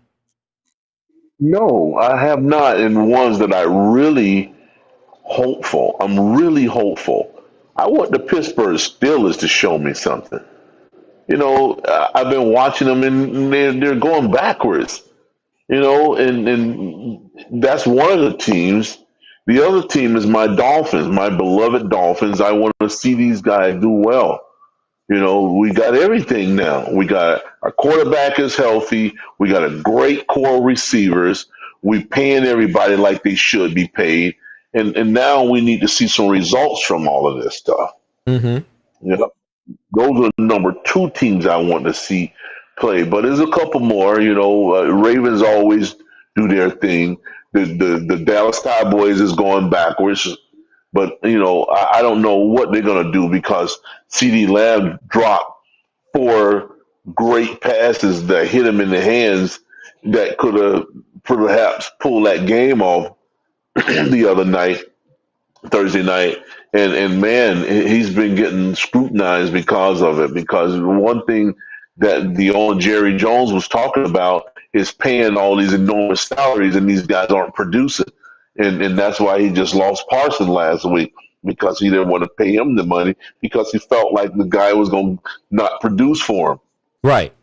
No, I have not. And ones that I'm really hopeful. I want the Pittsburgh Steelers to show me something. I've been watching them and they're going backwards. And that's one of the teams. The other team is my Dolphins, my beloved Dolphins. I want to see these guys do well. We got everything now. We got our quarterback is healthy. We got a great core receivers. We paying everybody like they should be paid. And now we need to see some results from all of this stuff. Mm-hmm. Those are the number 2 teams I want to see play. But there's a couple more. Ravens always do their thing. The Dallas Cowboys is going backwards. But, I don't know what they're going to do because CeeDee Lamb dropped 4 great passes that hit him in the hands that could have perhaps pulled that game off the other night, Thursday night. And man, he's been getting scrutinized because of it. Because one thing that the old Jerry Jones was talking about is paying all these enormous salaries and these guys aren't producing. And that's why he just lost Parson last week. because he didn't want to pay him the money because he felt like the guy was going to not produce for him. Right.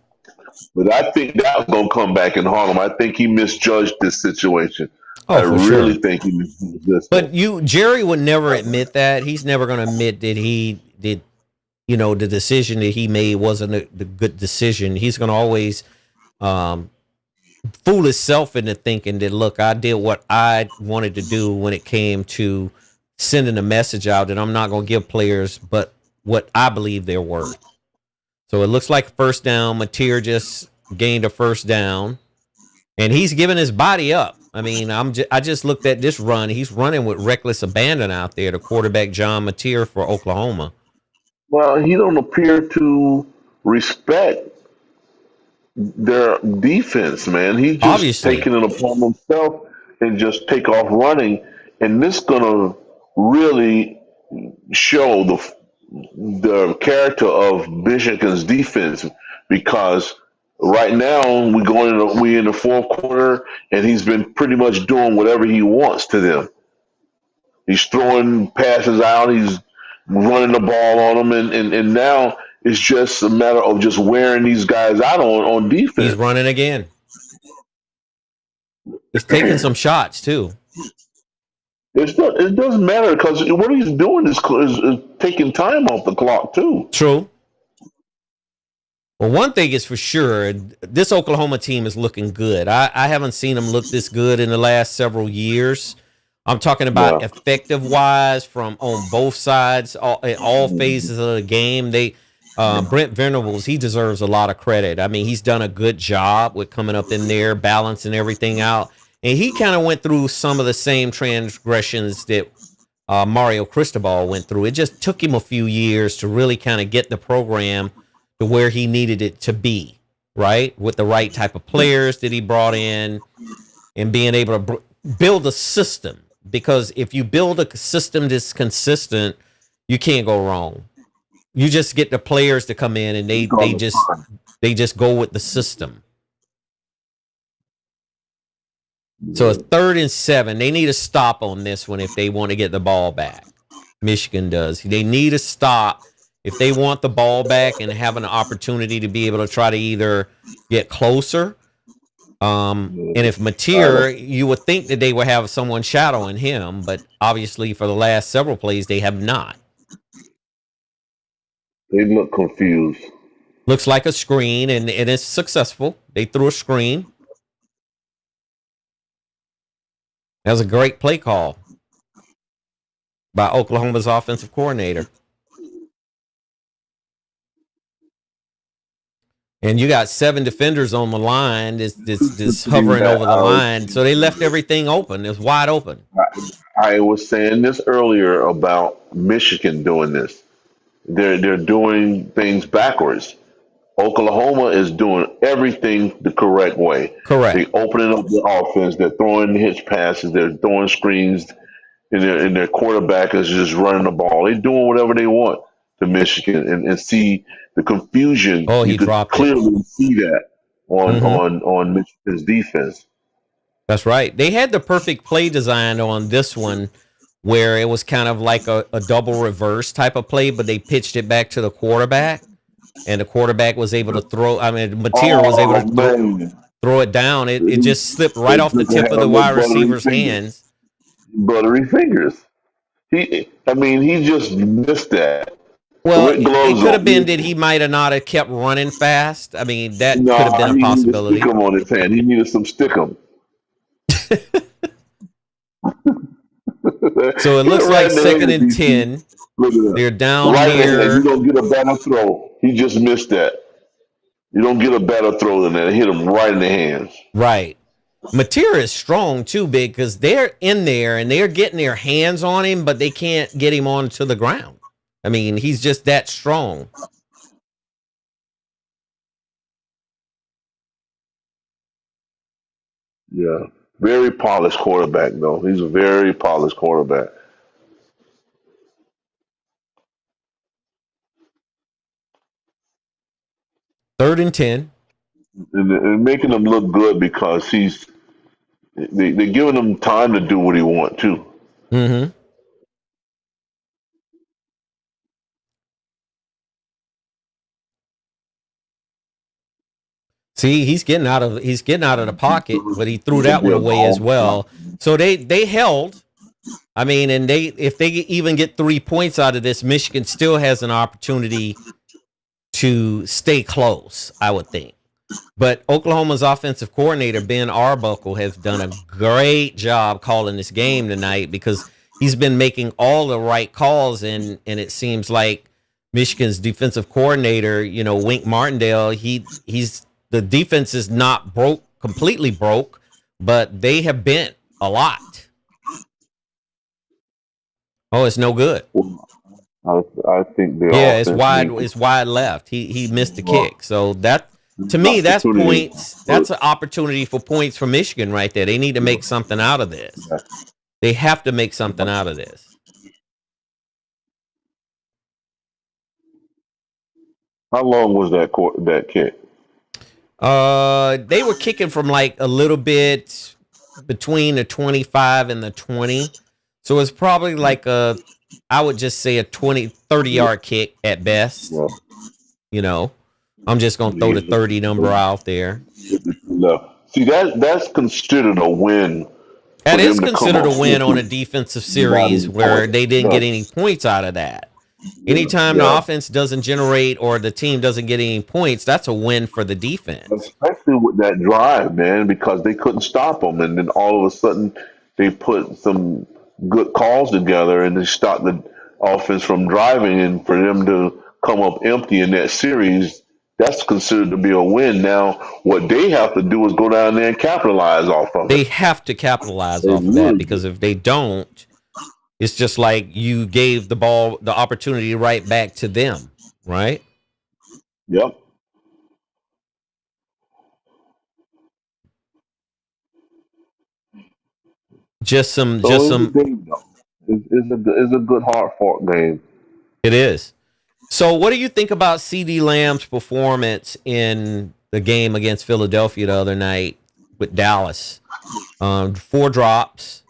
But I think that's going to come back and haunt him. I think he misjudged this situation. I Oh, for really sure. think he misjudged this one. But Jerry would never admit that. He's never going to admit that he did, the decision that he made wasn't the good decision. He's going to always fool himself into thinking that, look, I did what I wanted to do when it came to sending a message out that I'm not going to give players but what I believe they're worth. So it looks like first down. Mateer just gained a first down, and he's giving his body up. I mean, I just looked at this run. He's running with reckless abandon out there, the quarterback John Mateer for Oklahoma. Well, he don't appear to respect their defense, man. He just Obviously. taking it upon himself and just take off running, and this gonna really show the character of Michigan's defense because right now we in the fourth quarter, and he's been pretty much doing whatever he wants to them. He's throwing passes out. He's running the ball on them, and now it's just a matter of just wearing these guys out on defense. He's running again. He's taking some shots too. It doesn't matter because what he's doing is taking time off the clock too. True. Well, one thing is for sure, this Oklahoma team is looking good. I haven't seen them look this good in the last several years. I'm talking about effective wise from on both sides, all phases of the game. Brent Venables, he deserves a lot of credit. I mean, he's done a good job with coming up in there, balancing everything out. And he kind of went through some of the same transgressions that Mario Cristobal went through. It just took him a few years to really kind of get the program to where he needed it to be, right? With the right type of players that he brought in and being able to build a system. Because if you build a system that's consistent, you can't go wrong. You just get the players to come in and they just go with the system. So it's 3rd and 7. They need a stop on this one if they want to get the ball back. Michigan does. They need a stop if they want the ball back and have an opportunity to be able to try to either get closer. And if Mateer, you would think that they would have someone shadowing him, but obviously for the last several plays, they have not. They look confused. Looks like a screen, and it's successful. They threw a screen. That was a great play call by Oklahoma's offensive coordinator. And you got 7 defenders on the line, this hovering over the line. So they left everything open. It's wide open. I was saying this earlier about Michigan doing this. They're doing things backwards. Oklahoma is doing everything the correct way. Correct. They're opening up the offense. They're throwing hitch passes. They're throwing screens. And their quarterback is just running the ball. They're doing whatever they want to Michigan and see the confusion. Oh, he you could dropped clearly see that on Michigan's defense. That's right. They had the perfect play design on this one where it was kind of like a double reverse type of play, but they pitched it back to the quarterback, and the quarterback was able to throw. I mean, Mateer was able to throw it down. It just slipped right off the tip of the wide receiver's hands. Buttery fingers. He just missed that. Well, it could have been that he might have not have kept running fast. I mean, that could have been a possibility. He needed stickum on his hand. He needed some stickum. So it looks like 2nd and 10. They're down here. You don't get a better throw. He just missed that. You don't get a better throw than that. It hit him right in the hands. Right. Mateer is strong too, big, because they're in there and they're getting their hands on him, but they can't get him onto the ground. I mean, he's just that strong. Yeah. Very polished quarterback, though. He's a very polished quarterback. Third and 10. And making him look good because they're giving him time to do what he wants too. Mm-hmm. See, he's getting out of the pocket, but he threw that one Yeah, away as well. So they held. I mean, and if they even get 3 points out of this, Michigan still has an opportunity to stay close, I would think. But Oklahoma's offensive coordinator, Ben Arbuckle, has done a great job calling this game tonight because he's been making all the right calls, and it seems like Michigan's defensive coordinator, Wink Martindale, he's the defense is not completely broke, but they have bent a lot. Oh, it's no good. I think it's wide. It's wide left. He missed the kick. So that, to me, that's points. That's an opportunity for points for Michigan right there. They need to make something out of this. They have to make something out of this. How long was that kick? They were kicking from like a little bit between the 25 and the 20. So it's probably like I would just say a 30 yard kick at best. Yeah. I'm just going to throw the 30 number out there. No. See, that's considered a win. That is considered a win on a defensive series where they didn't get any points out of that. Anytime the offense doesn't generate or the team doesn't get any points, that's a win for the defense. Especially with that drive, man, because they couldn't stop them. And then all of a sudden, they put some good calls together and they stopped the offense from driving. And for them to come up empty in that series, that's considered to be a win. Now, what they have to do is go down there and capitalize off of it. They have to capitalize off of that, because if they don't, it's just like you gave the ball the opportunity right back to them, right? Yep. Just some. It's a good hard fought game. It is. So, what do you think about CeeDee Lamb's performance in the game against Philadelphia the other night with Dallas? 4 drops.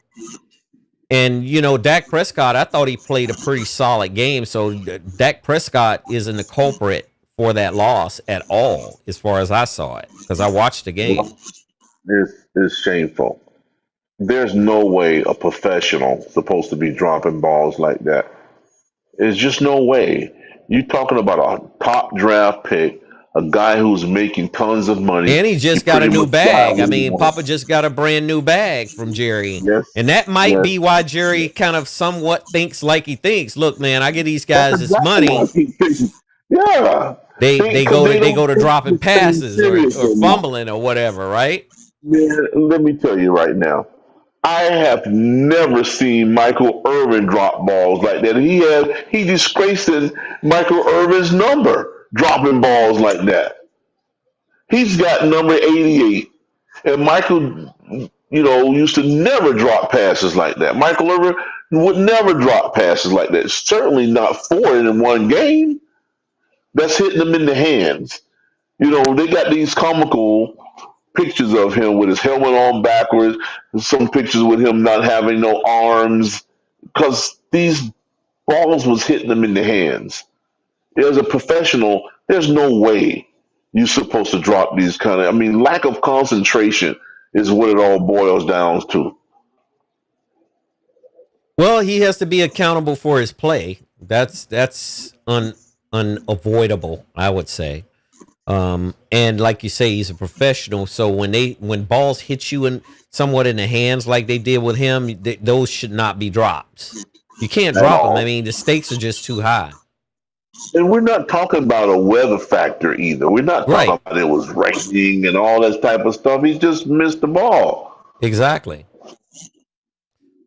And, Dak Prescott, I thought he played a pretty solid game. So, Dak Prescott isn't the culprit for that loss at all, as far as I saw it, because I watched the game. It's shameful. There's no way a professional supposed to be dropping balls like that. There's just no way. You're talking about a top draft pick, a guy who's making tons of money. And he just got a new bag. I mean, Papa just got a brand new bag from Jerry. Yes. And that might be why Jerry kind of somewhat thinks like he thinks. Look, man, I get these guys this money. Yeah. They go to dropping passes or fumbling or whatever, right? Man, let me tell you right now. I have never seen Michael Irvin drop balls like that. He disgraced Michael Irvin's number dropping balls like that. He's got number 88, and Michael, used to never drop passes like that. Michael Irvin would never drop passes like that. Certainly not 4 in one game. That's hitting them in the hands. They got these comical pictures of him with his helmet on backwards, some pictures with him not having no arms, because these balls was hitting him in the hands. As a professional, there's no way you're supposed to drop these lack of concentration is what it all boils down to. Well, he has to be accountable for his play. That's unavoidable, I would say. And like you say, he's a professional. So when balls hit you somewhat in the hands, like they did with him, those should not be drops. You can't drop them. I mean, the stakes are just too high. And we're not talking about a weather factor either. We're not talking about it was raining and all that type of stuff. He just missed the ball. Exactly.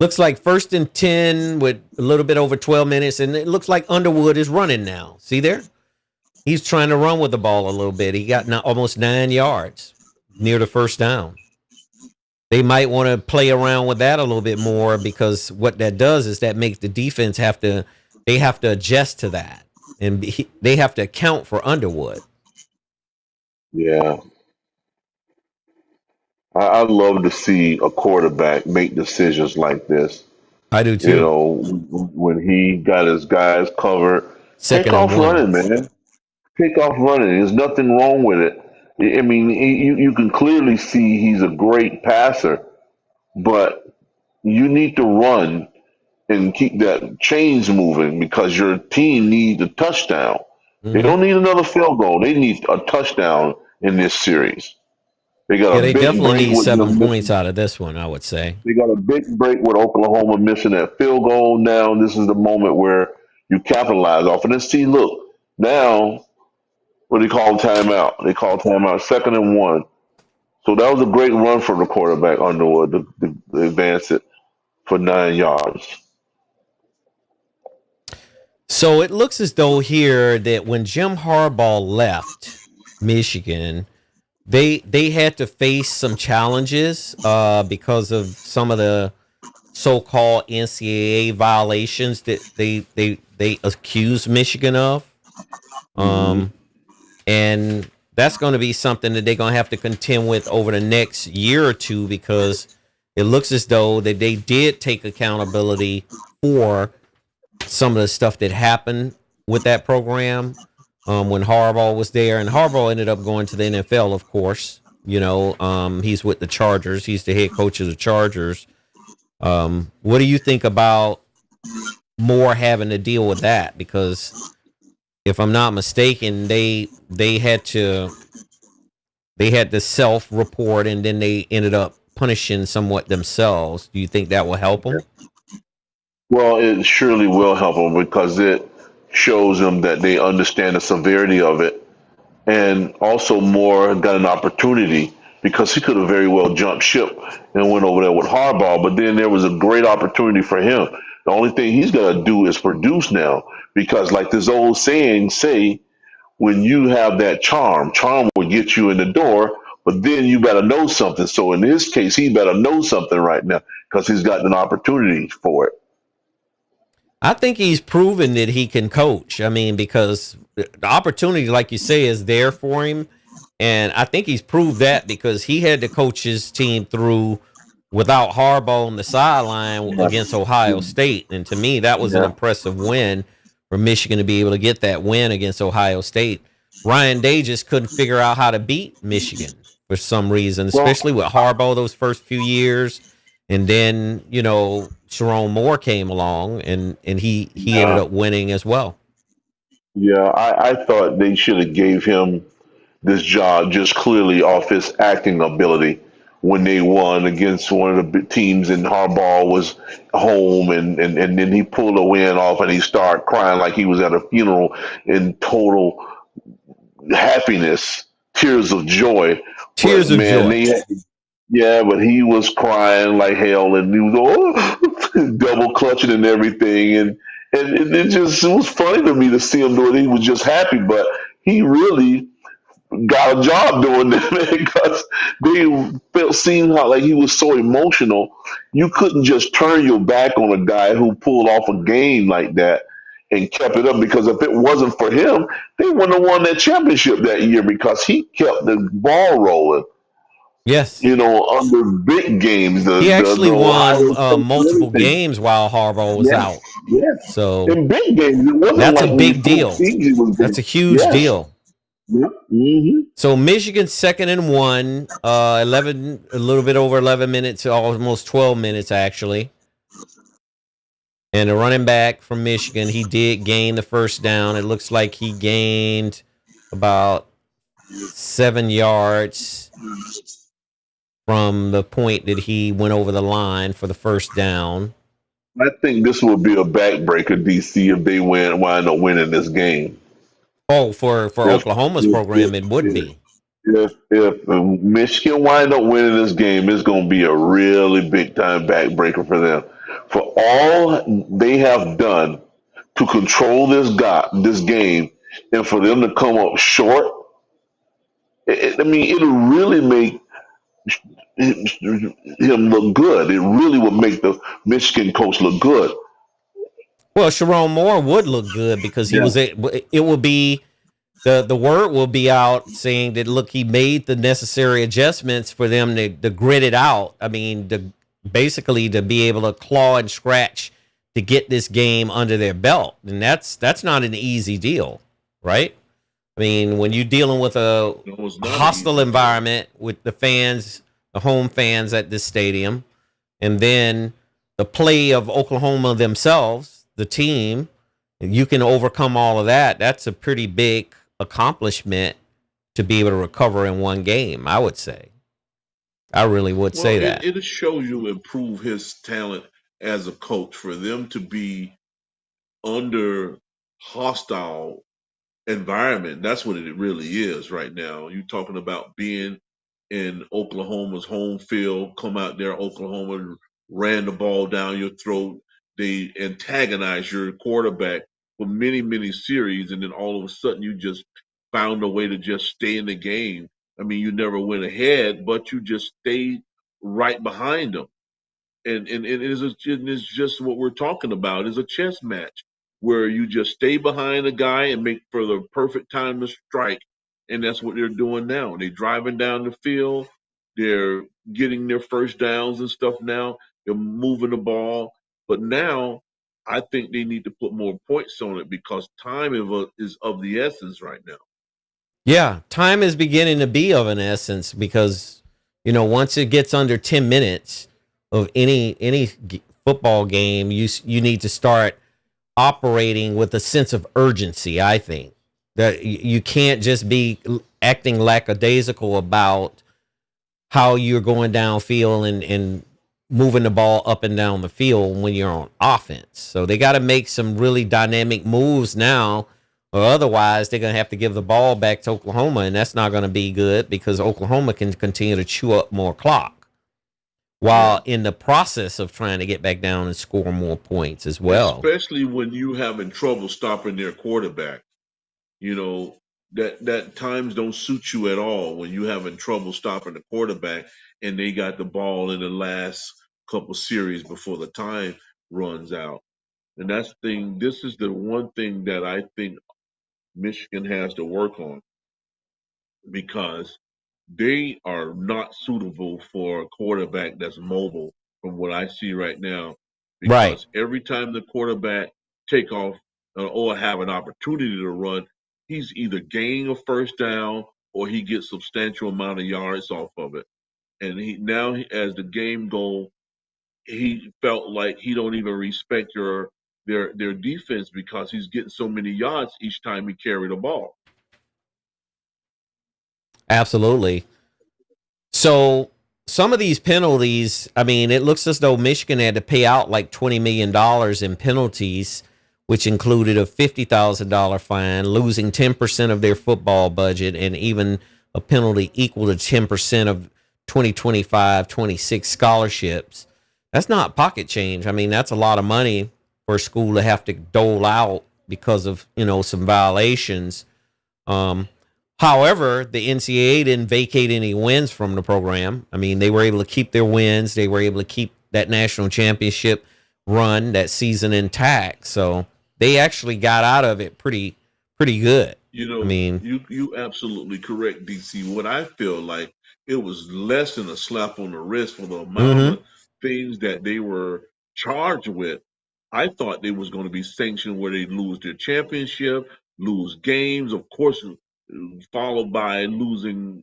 Looks like 1st and 10 with a little bit over 12 minutes, and it looks like Underwood is running now. See there? He's trying to run with the ball a little bit. He got almost 9 yards near the first down. They might want to play around with that a little bit more, because what that does is that makes the defense have to adjust to that, and they have to account for Underwood. Yeah. I love to see a quarterback make decisions like this. I do too. When he got his guys covered, Second take off running, man. Take off running. There's nothing wrong with it. I mean, you can clearly see he's a great passer, but you need to run and keep that chains moving because your team needs a touchdown. They Hmm. don't need another field goal. They need a touchdown in this series. They got Yeah, a they big definitely break need with 7 them points missing. out of this one, I would say. They got a big break with Oklahoma missing that field goal. Now this is the moment where you capitalize off it. And see, look, now what do they call timeout? They call timeout 2nd and 1. So that was a great run for the quarterback Underwood to advance it for 9 yards. So it looks as though here that when Jim Harbaugh left Michigan, they had to face some challenges because of some of the so-called NCAA violations that they accused Michigan of. Hmm. And that's going to be something that they're going to have to contend with over the next year or two because it looks as though that they did take accountability for some of the stuff that happened with that program when Harbaugh was there. And Harbaugh ended up going to the NFL, of course. He's with the Chargers. He's the head coach of the Chargers. What do you think about more having to deal with that? Because if I'm not mistaken, they had to self-report, and then they ended up punishing somewhat themselves. Do you think that will help them? Well, it surely will help them because it shows them that they understand the severity of it, and also Moore got an opportunity because he could have very well jumped ship and went over there with Harbaugh, but then there was a great opportunity for him. The only thing he's got to do is produce now because, like this old saying say, when you have that charm will get you in the door, but then you better know something. So in this case, he better know something right now because he's got an opportunity for it. I think he's proven that he can coach. I mean, because the opportunity, like you say, is there for him. And I think he's proved that because he had to coach his team through without Harbaugh on the sideline Yeah, against Ohio State. And to me, that was an yeah, impressive win for Michigan to be able to get that win against Ohio State. Ryan Day just couldn't figure out how to beat Michigan for some reason, well, especially with Harbaugh those first few years. And then, Sherrone Moore came along and he ended yeah, up winning as well. yeah. I thought they should have gave him this job just clearly off his acting ability when they won against one of the teams and Harbaugh was home and then he pulled a win off and he started crying like he was at a funeral in total happiness, tears of joy. But Tears of man, joy. yeah, but he was crying like hell and he was double clutching and everything and it was funny to me to see him do it. He was just happy, but he really got a job doing that because they felt seeing how like he was so emotional. You couldn't just turn your back on a guy who pulled off a game like that and kept it up because if it wasn't for him, they wouldn't have won that championship that year because he kept the ball rolling. Yes. Under big games, He the actually won Ohio State and multiple everything. games while Harbaugh was Yes, out. yes. So In big games, it wasn't that's a like when he big pulled deal. teams, he was big. That's a huge Yes. deal. Yep. Mm-hmm. So Michigan 2nd and 1, 11, a little bit over 11 minutes, almost 12 minutes actually. And the running back from Michigan, he did gain the first down. It looks like he gained about 7 yards from the point that he went over the line for the first down. I think this will be a backbreaker, DC, if they wind up winning this game. Oh, for If Oklahoma's if program, if it would be. if Michigan wind up winning this game, it's going to be a really big time backbreaker for them. For all they have done to control this game, and for them to come up short, I mean, it'll really make him look good. It really would make the Michigan coach look good. Well, Sherrone Moore would look good because he Yeah. was. It will be the word will be out saying that look, he made the necessary adjustments for them to grit it out. I mean, basically to be able to claw and scratch to get this game under their belt, and that's not an easy deal, right? I mean, when you're dealing with a No, it's not an hostile easy job. environment with the fans, the home fans at this stadium, and then the play of Oklahoma themselves, the team, you can overcome all of that. That's a pretty big accomplishment to be able to recover in one game, I would say. I really would Well, say it, that. it shows you improve his talent as a coach for them to be under hostile environment. That's what it really is right now. You're talking about being in Oklahoma's home field, come out there, Oklahoma ran the ball down your throat. They antagonize your quarterback for many, many series, and then all of a sudden you just found a way to just stay in the game. I mean, you never went ahead, but you just stayed right behind them, and it's just what we're talking about is a chess match where you just stay behind a guy and make for the perfect time to strike, and that's what they're doing now. They're driving down the field, they're getting their first downs and stuff now. They're moving the ball, but now I think they need to put more points on it because time is of the essence right now. Yeah, time is beginning to be of an essence because once it gets under 10 minutes of any football game, you need to start operating with a sense of urgency. I think that you can't just be acting lackadaisical about how you're going downfield and moving the ball up and down the field when you're on offense. So they got to make some really dynamic moves now, or otherwise they're going to have to give the ball back to Oklahoma, and that's not going to be good because Oklahoma can continue to chew up more clock Yeah. while in the process of trying to get back down and score more points as well. Especially when you having trouble stopping their quarterback. You know, that times don't suit you at all when you having trouble stopping the quarterback and they got the ball in the last couple series before the time runs out. And that's the thing. This is the one thing that I think Michigan has to work on because they are not suitable for a quarterback that's mobile from what I see right now. Right. Because every time the quarterback take off or have an opportunity to run, he's either gaining a first down or he gets substantial amount of yards off of it. And as the game go, he felt like he don't even respect their defense because he's getting so many yards each time he carried the ball. Absolutely. So some of these penalties, I mean, it looks as though Michigan had to pay out like $20 million in penalties, which included a $50,000 fine, losing 10% of their football budget, and even a penalty equal to 10% of 2025-26 scholarships. That's not pocket change. I mean, that's a lot of money for a school to have to dole out because of, some violations. Um, However, the NCAA didn't vacate any wins from the program. I mean, they were able to keep their wins. They were able to keep that national championship run, that season intact. So they actually got out of it pretty good. You I know, mean, you absolutely correct, DC. What I feel like it was less than a slap on the wrist for the amount mm-hmm, of things that they were charged with. I thought they was going to be sanctioned where they lose their championship, lose games, of course, followed by losing,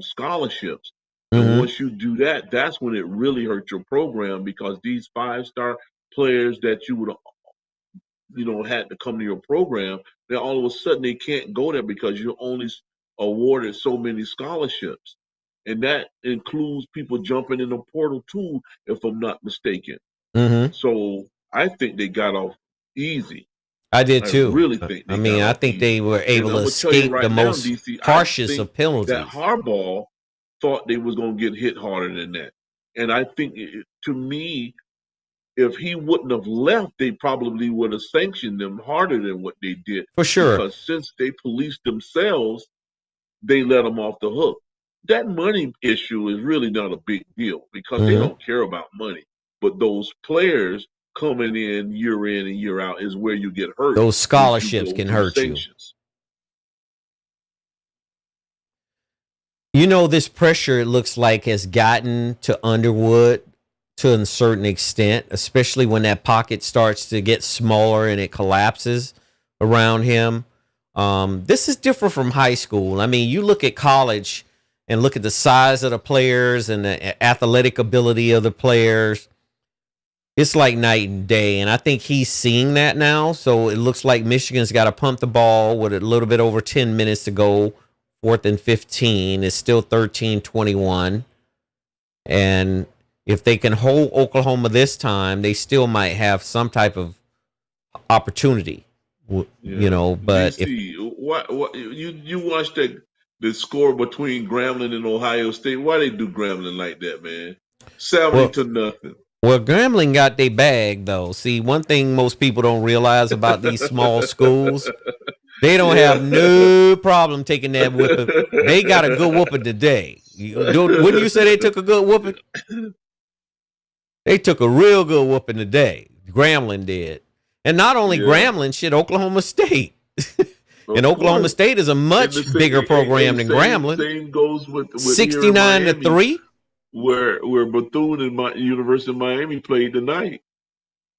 scholarships. And mm-hmm. once you do that, that's when it really hurt your program because these five-star players that you would had to come to your program, then all of a sudden they can't go there because you're only awarded so many scholarships. And that includes people jumping in the portal too, if I'm not mistaken. Mm-hmm. So I think they got off easy. I did I too. really think I they mean, got I off think they easy. were And able to I'm gonna tell you escape the right now, most DC, I harshest think of that penalties. Harbaugh thought they was gonna get hit harder than that. And I think to me, if he wouldn't have left, they probably would have sanctioned them harder than what they did For sure. because since they policed themselves, they let them off the hook. That money issue is really not a big deal because they Mm-hmm. don't care about money. But those players coming in and year out is where you get hurt Those if you scholarships go can through hurt you. sanctions. This pressure, it looks like, has gotten to Underwood to a certain extent, especially when that pocket starts to get smaller and it collapses around him. This is different from high school. I mean, you look at college and look at the size of the players and the athletic ability of the players. It's like night and day, and I think he's seeing that now. So it looks like Michigan's got to pump the ball with a little bit over 10 minutes to go. 4th and 15. It's still 13-21. And if they can hold Oklahoma this time, they still might have some type of opportunity. You know, but DC, what you watched the score between Grambling and Ohio State? Why they do Grambling like that, man? 70-0. Well, Grambling got their bag, though. See, one thing most people don't realize about these small schools, they don't have no problem taking that whooping. They got a good whooping today. Wouldn't you say they took a good whooping? They took a real good whooping today. Grambling did. And not only Grambling, shit, Oklahoma State. And Oklahoma State is a much bigger program than Grambling. Same goes with 69-3. Where Bethune and University of Miami played tonight.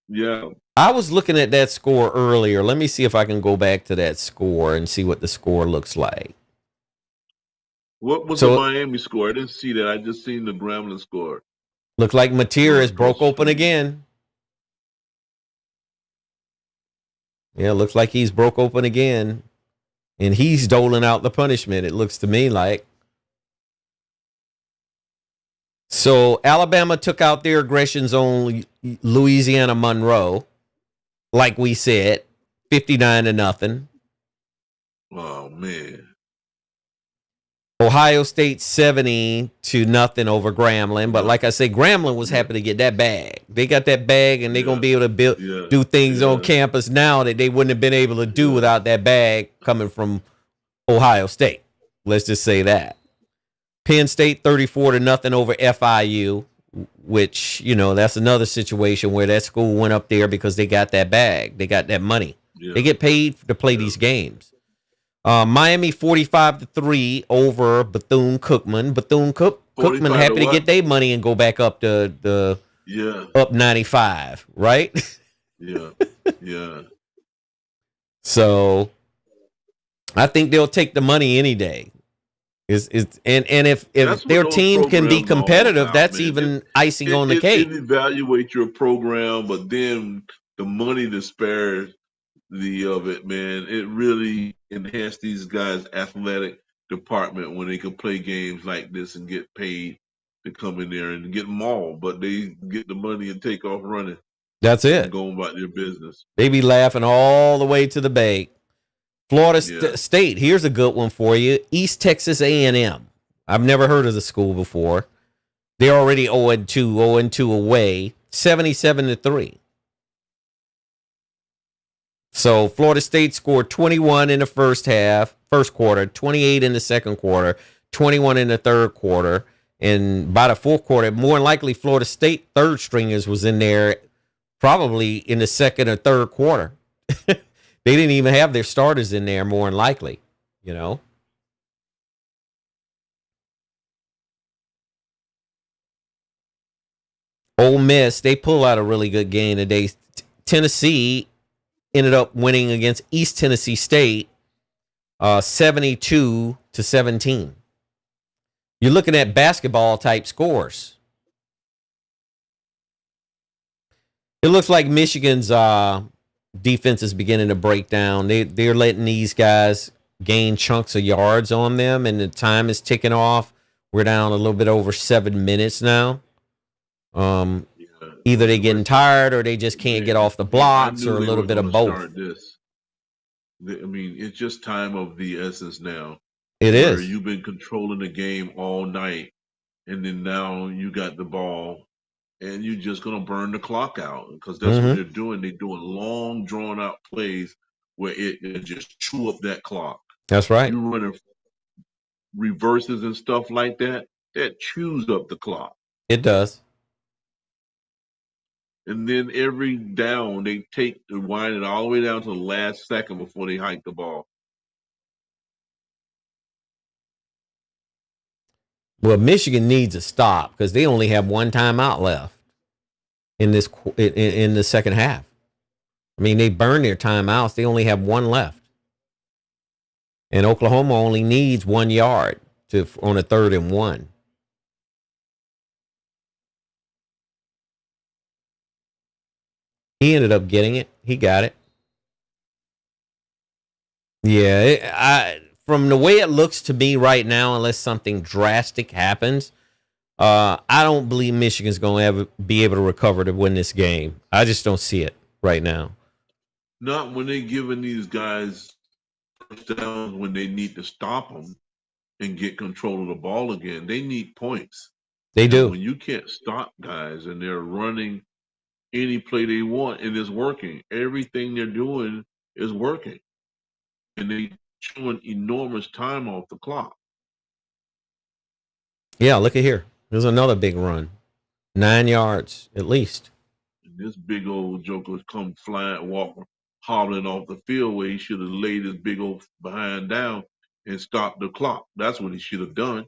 Yeah. I was looking at that score earlier. Let me see if I can go back to that score and see what the score looks like. What was the Miami score? I didn't see that. I just seen the Grambling score. Looked like Materis broke open again. Yeah, looks like he's broke open again. And he's doling out the punishment, it looks to me like. So Alabama took out their aggressions on Louisiana Monroe, like we said, 59-0. Oh man. Ohio State 70-0 over Grambling, but like I say, Grambling was happy to get that bag. They got that bag, and they're gonna be able to do things on campus now that they wouldn't have been able to do without that bag coming from Ohio State. Let's just say that. Penn State 34-0 over FIU, which, you know, that's another situation where that school went up there because they got that bag. They got that money. Yeah. They get paid to play these games. Miami 45-3 over Bethune-Cookman. Bethune-Cookman happy to get their money and go back up to the up 95, right? Yeah. So I think they'll take the money any day. And if their team can be competitive, that's even icing on the cake. It evaluate your program, but then the money disparity of it, man, it really enhanced these guys' athletic department when they can play games like this and get paid to come in there and get mauled, but they get the money and take off running. That's it. And going about their business. They be laughing all the way to the bank. Florida State, here's a good one for you. East Texas A&M. I've never heard of the school before. They're already 0-2 away, 77-3. So Florida State scored 21 in the first quarter, 28 in the second quarter, 21 in the third quarter. And by the fourth quarter, more than likely Florida State third stringers was in there probably in the second or third quarter. They didn't even have their starters in there, more than likely, you know. Ole Miss, they pull out a really good game today. Tennessee ended up winning against East Tennessee State 72-17. You're looking at basketball type scores. It looks like Michigan's defense is beginning to break down. They're letting these guys gain chunks of yards on them, and the time is ticking off. We're down a little bit over 7 minutes now. Either they're getting tired or they just can't get off the blocks, or a little bit of both. I mean, it's just time of the essence now. It is. You've been controlling the game all night, and then now you got the ball, and you're just going to burn the clock out, because that's what they're doing. They're doing long, drawn-out plays where it just chew up that clock. That's right. You're running reverses and stuff like that. That chews up the clock. It does. And then every down, they wind it all the way down to the last second before they hike the ball. Well, Michigan needs a stop because they only have one timeout left in the second half. I mean, they burned their timeouts. They only have one left. And Oklahoma only needs 1 yard on a 3rd and 1. He ended up getting it. He got it. Yeah, from the way it looks to me right now, unless something drastic happens, I don't believe Michigan's going to ever be able to recover to win this game. I just don't see it right now. Not when they're giving these guys first downs when they need to stop them and get control of the ball again. They need points. They do. And when you can't stop guys and they're running any play they want and it's working, everything they're doing is working. And they're chewing enormous time off the clock. Yeah, look at here. There's another big run. 9 yards at least. And this big old joker come flying, walking, hobbling off the field where he should have laid his big old behind down and stopped the clock. That's what he should have done.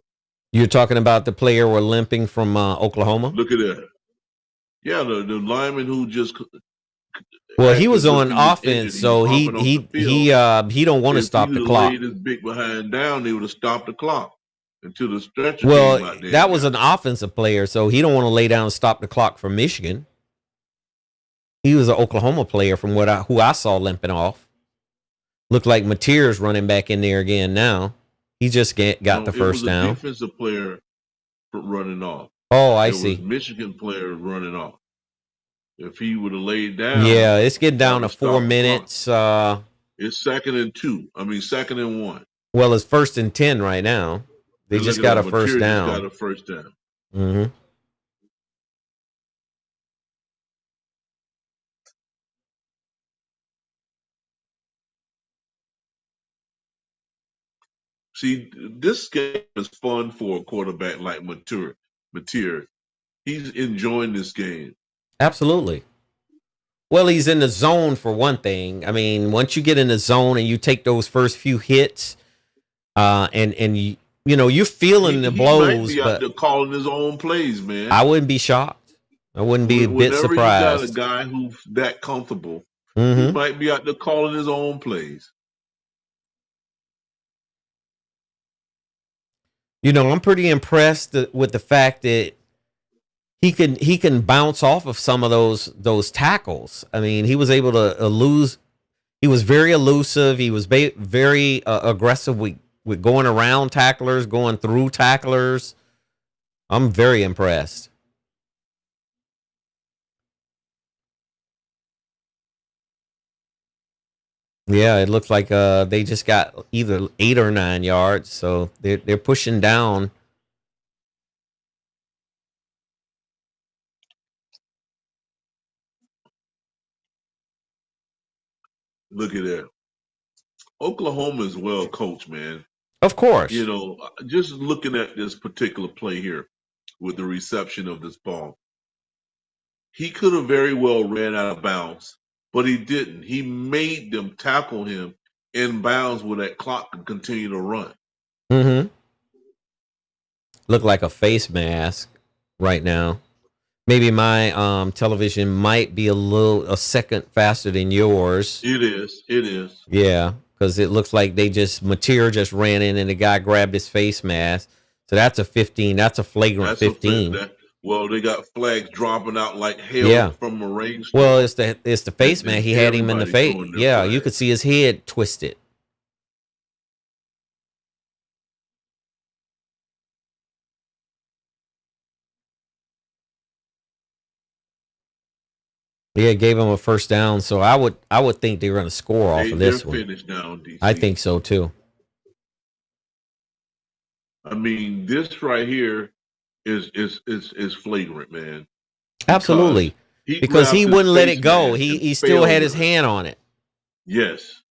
You're talking about the player we're limping from Oklahoma? Look at that. Yeah, the lineman who just well, he was on offense, so he don't want to stop the clock. If he laid his big behind down, they would have stopped the clock until the stretcher well, came out there. That was an offensive player, so he don't want to lay down and stop the clock for Michigan. He was an Oklahoma player from who I saw limping off. Looked like Mateer's running back in there again now. He just got the first down. It was a defensive player running off. Oh, I see. It was Michigan player running off. If he would have laid down. Yeah, it's getting down to 4 minutes. It's 2nd and 2. I mean, 2nd and 1. Well, it's 1st and 10 right now. They just got a first down. Got a first down. Mm-hmm. See, this game is fun for a quarterback like Mateer. He's enjoying this game. Absolutely. Well, he's in the zone for one thing. I mean, once you get in the zone and you take those first few hits, and you're feeling the blows. He might be out there calling his own plays, man. I wouldn't be shocked. I wouldn't be a bit surprised. You got a guy who's that comfortable, he might be out there calling his own plays. I'm pretty impressed with the fact that he can bounce off of some of those tackles. I mean, he was able to lose. He was very elusive. He was very aggressive with going around tacklers, going through tacklers. I'm very impressed. Yeah, it looks like they just got either 8 or 9 yards, so they're pushing down. Look at that. Oklahoma is well coached, man. Of course. Just looking at this particular play here with the reception of this ball, he could have very well ran out of bounds, but he didn't. He made them tackle him in bounds where that clock could continue to run. Mm-hmm. Look like a face mask right now. Maybe my television might be a second faster than yours. It is. Yeah, because it looks like Mateer just ran in and the guy grabbed his face mask. So that's a 15. That's a flagrant 15. Well, they got flags dropping out like hell from a range. Well, it's the face mask. He had him in the face. Yeah, you could see his head twisted. Yeah, gave him a first down, so I would think they were going to score off of this one. Finished now, DC. I think so too. I mean, this right here is flagrant, man. Absolutely, because he wouldn't let it go. He still had his hand on it. Yes.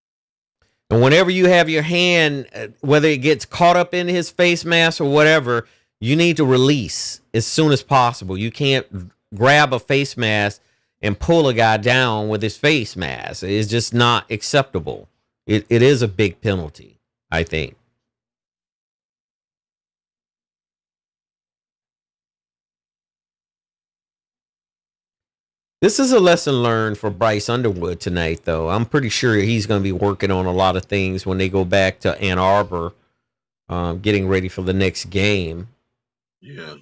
And whenever you have your hand, whether it gets caught up in his face mask or whatever, you need to release as soon as possible. You can't grab a face mask and pull a guy down with his face mask. It's just not acceptable. It is a big penalty, I think. This is a lesson learned for Bryce Underwood tonight, though. I'm pretty sure he's going to be working on a lot of things when they go back to Ann Arbor, getting ready for the next game. Yeah.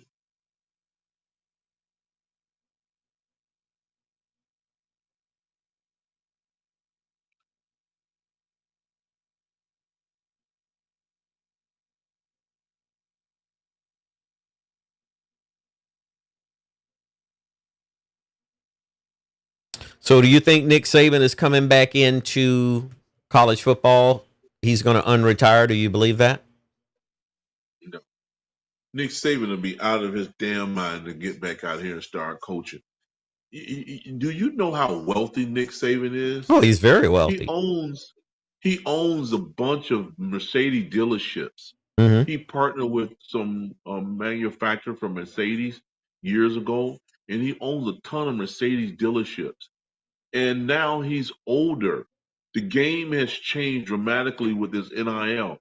So, do you think Nick Saban is coming back into college football? He's going to unretire. Do you believe that? No. Nick Saban will be out of his damn mind to get back out here and start coaching. Do you know how wealthy Nick Saban is? Oh, he's very He wealthy. owns he owns a bunch of Mercedes dealerships. Mm-hmm. He partnered with some manufacturer from Mercedes years ago, and he owns a ton of Mercedes dealerships. And now he's older. The game has changed dramatically with this NIL.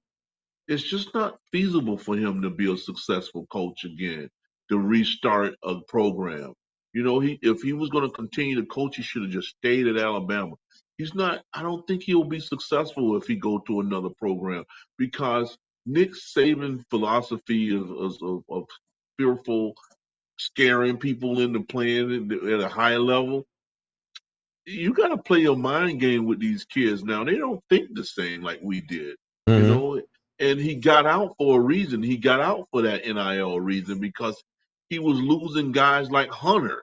It's just not feasible for him to be a successful coach again, to restart a program. You know, if he was going to continue to coach, he should have just stayed at Alabama. He's not. I don't think he'll be successful if he go to another program because Nick Saban's philosophy of fearful, scaring people into playing at a high level. You got to play your mind game with these kids now. They don't think the same like we did, you Mm-hmm. know. And he got out for a reason. He got out for that NIL reason because he was losing guys like Hunter,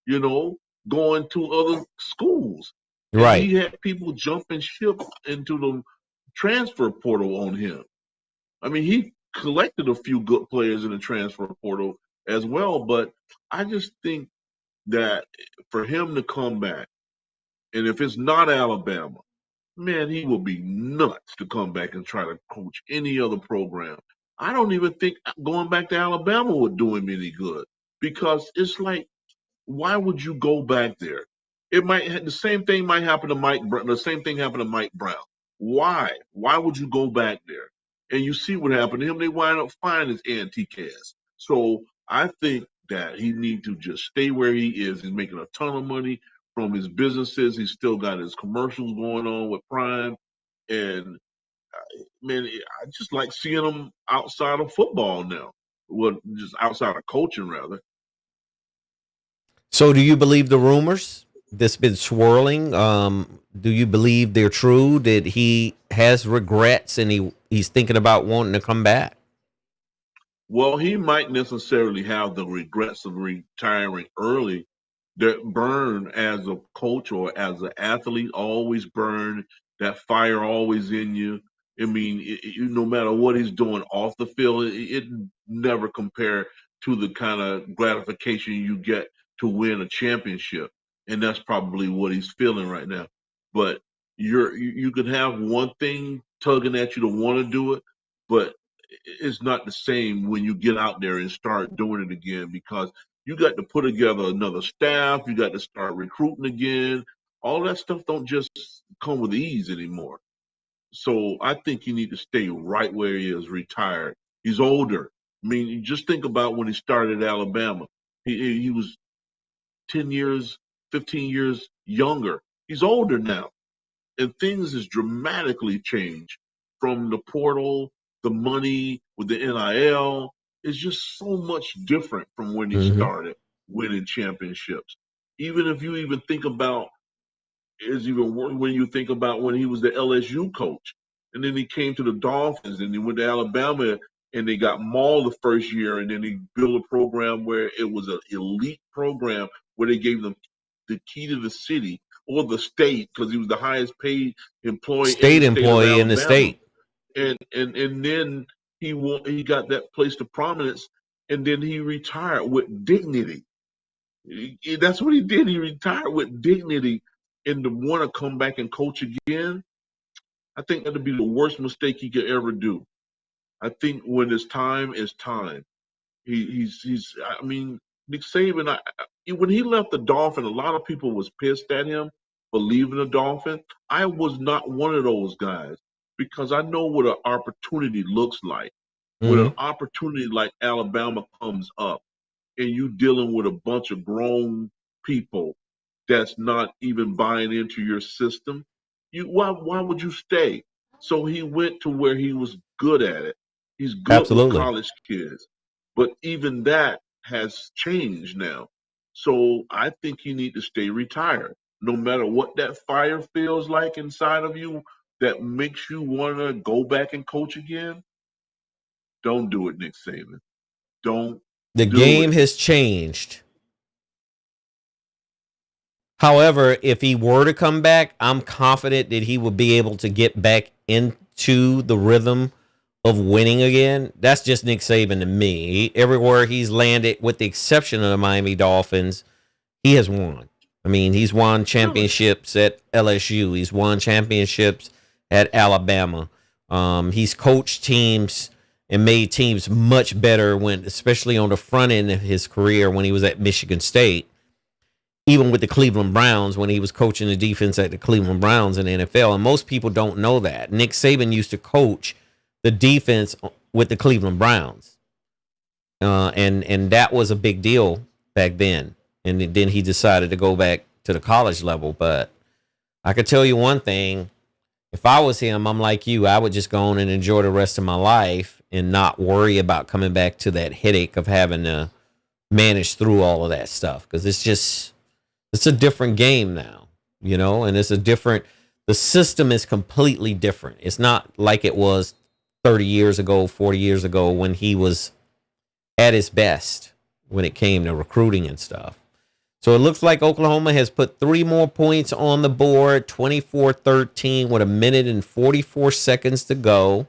you know, going to other schools, and Right. he had people jumping ship into the transfer portal on him. I mean, he collected a few good players in the transfer portal as well, but I just think that for him to come back, and if it's not Alabama, man, he will be nuts to come back and try to coach any other program. I don't even think going back to Alabama would do him any good because it's like, why would you go back there? The same thing might happen to Mike. The same thing happened to Mike Brown. Why? Why would you go back there? And you see what happened to him. They wind up finding his antique ass. So I think that he needs to just stay where he is. He's making a ton of money from his businesses. He's still got his commercials going on with Prime. And man, I just like seeing him outside of football now. Well, just outside of coaching, rather. So, do you believe the rumors that's been swirling? Do you believe they're true? That he has regrets and he's thinking about wanting to come back? Well, he might necessarily have the regrets of retiring early that burn as a coach or as an athlete, always burn, that fire always in you. I mean, no matter what he's doing off the field, it never compare to the kind of gratification you get to win a championship. And that's probably what he's feeling right now. But you could have one thing tugging at you to want to do it, but it's not the same when you get out there and start doing it again because you got to put together another staff, you got to start recruiting again. All that stuff don't just come with ease anymore. So I think you need to stay right where he is, retired. He's older. I mean, you just think about when he started at Alabama. He was 10 years, 15 years younger. He's older now, and things has dramatically changed from the portal, the money with the NIL. It's just so much different from when he Mm-hmm. started winning championships. Even if you even think about, is even worse when you think about when he was the LSU coach, and then he came to the Dolphins, and he went to Alabama, and they got mauled the first year, and then he built a program where it was an elite program where they gave them the key to the city or the state because he was the highest paid employee in State the state of employee in the Alabama, state. and then he got that place to prominence, and then he retired with dignity. That's what he did. He retired with dignity, and to want to come back and coach again, I think that'd be the worst mistake he could ever do. I think when it's time, it's time. He's. I mean, Nick Saban. When he left the Dolphin, a lot of people was pissed at him for leaving the Dolphin. I was not one of those guys because I know what an opportunity looks like. When an Mm-hmm. opportunity like Alabama comes up, and you dealing with a bunch of grown people that's not even buying into your system, why would you stay? So he went to where he was good at it. He's good with Absolutely. college kids. But even that has changed now. So I think you need to stay retired. No matter what that fire feels like inside of you that makes you want to go back and coach again, don't do it, Nick Saban. Don't The do game it. has changed. However, if he were to come back, I'm confident that he would be able to get back into the rhythm of winning again. That's just Nick Saban to me. Everywhere he's landed, with the exception of the Miami Dolphins, he has won. I mean, he's won Really? championships at LSU. He's won championships at Alabama. He's coached teams and made teams much better when, especially on the front end of his career when he was at Michigan State. Even with the Cleveland Browns, when he was coaching the defense at the Cleveland Browns in the NFL. And most people don't know that. Nick Saban used to coach the defense with the Cleveland Browns. And that was a big deal back then. And then he decided to go back to the college level. But I could tell you one thing. If I was him, I'm like you. I would just go on and enjoy the rest of my life and not worry about coming back to that headache of having to manage through all of that stuff. Because it's a different game now, and the system is completely different. It's not like it was 30 years ago, 40 years ago when he was at his best when it came to recruiting and stuff. So it looks like Oklahoma has put 3 more points on the board, 24-13 with 1 minute and 44 seconds to go.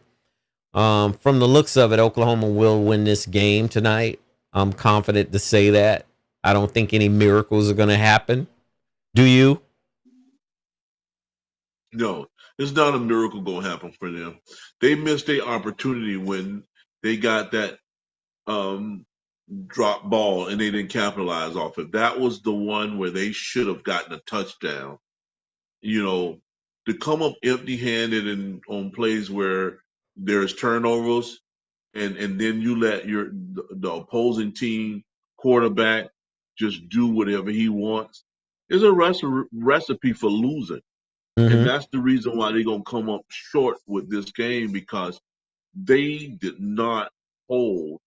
From the looks of it, Oklahoma will win this game tonight. I'm confident to say that. I don't think any miracles are going to happen. Do you? No, it's not a miracle going to happen for them. They missed their opportunity when they got that um, drop ball and they didn't capitalize off it. That was the one where they should have gotten a touchdown. You know, to come up empty-handed and on plays where there's turnovers, and then you let the opposing team quarterback just do whatever he wants is a recipe for losing. And Mm-hmm. that's the reason why they're going to come up short with this game because they did not hold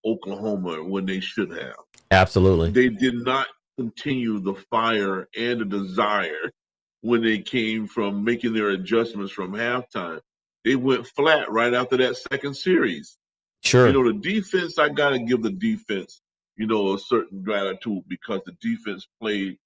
Oklahoma when they should have. Absolutely. They did not continue the fire and the desire when they came from making their adjustments from halftime. They went flat right after that second series. Sure. The defense, I got to give the defense, a certain gratitude because the defense played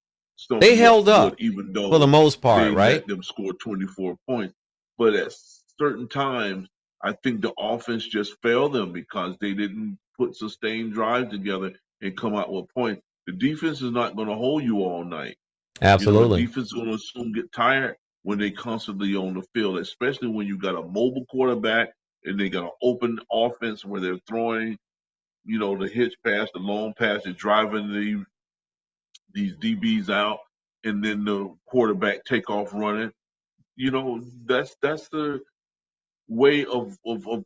They somewhat held good, up even for the though most part, they right? let them score 24 points. But at certain times, I think the offense just failed them because they didn't put sustained drives together and come out with points. The defense is not going to hold you all night. The Absolutely. defense is going to soon get tired when they constantly on the field, especially when you got a mobile quarterback and they got an open offense where they're throwing, the hitch pass, the long pass, they're driving these DBs out, and then the quarterback take off running. That's the way of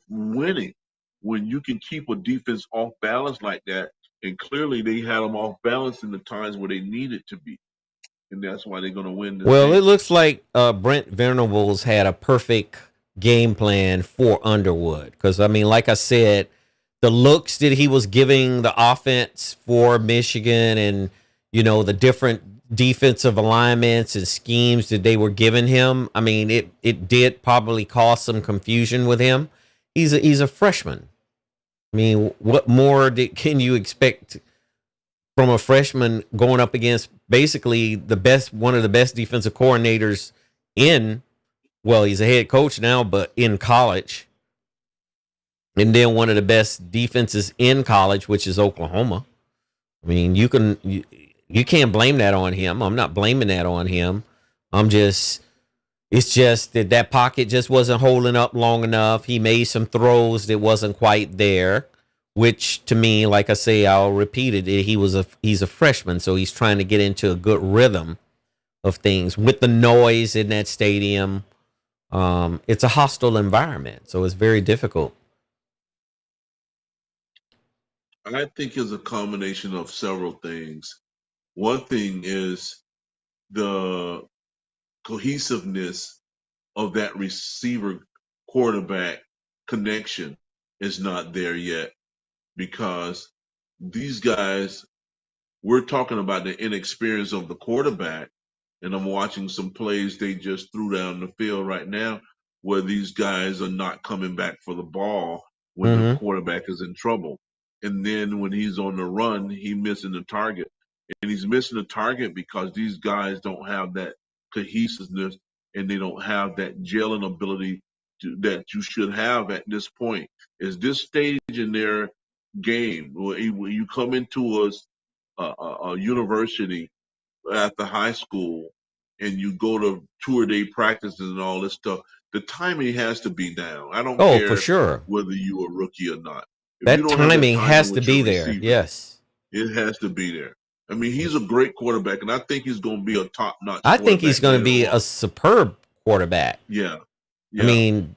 winning when you can keep a defense off balance like that. And clearly, they had them off balance in the times where they needed to be, and that's why they're going to win this Well, it game. looks like Brent Venables had a perfect game plan for Underwood. Because, I mean, like I said, the looks that he was giving the offense for Michigan and, the different defensive alignments and schemes that they were giving him, I mean, it did probably cause some confusion with him. He's a freshman. I mean, what more can you expect from a freshman going up against basically one of the best defensive coordinators in, well, he's a head coach now, but in college, and then one of the best defenses in college, which is Oklahoma. I mean, you can't blame that on him. I'm not blaming that on him. It's just that pocket just wasn't holding up long enough. He made some throws that wasn't quite there, which to me, like I say, I'll repeat it. He's a freshman, so he's trying to get into a good rhythm of things with the noise in that stadium. It's a hostile environment, so it's very difficult. I think it's a combination of several things. One thing is the cohesiveness of that receiver quarterback connection is not there yet, because these guys, we're talking about the inexperience of the quarterback, and I'm watching some plays they just threw down the field right now where these guys are not coming back for the ball when the Mm-hmm. quarterback is in trouble. And then when he's on the run, he's missing the target. And he's missing the target because these guys don't have that cohesiveness, and they don't have that gelling ability that you should have at this point. Is this stage in their game where you come into a university at the high school and you go to tour-day practices and all this stuff, the timing has to be down. I don't Oh, for care sure. whether you a rookie or not. If you That don't have that timing timing has to with your be there. receivers, Yes. it has to be there. I mean, he's a great quarterback, and I think he's going to be a top-notch I think he's quarterback going to later be a on. superb quarterback. Yeah. I mean,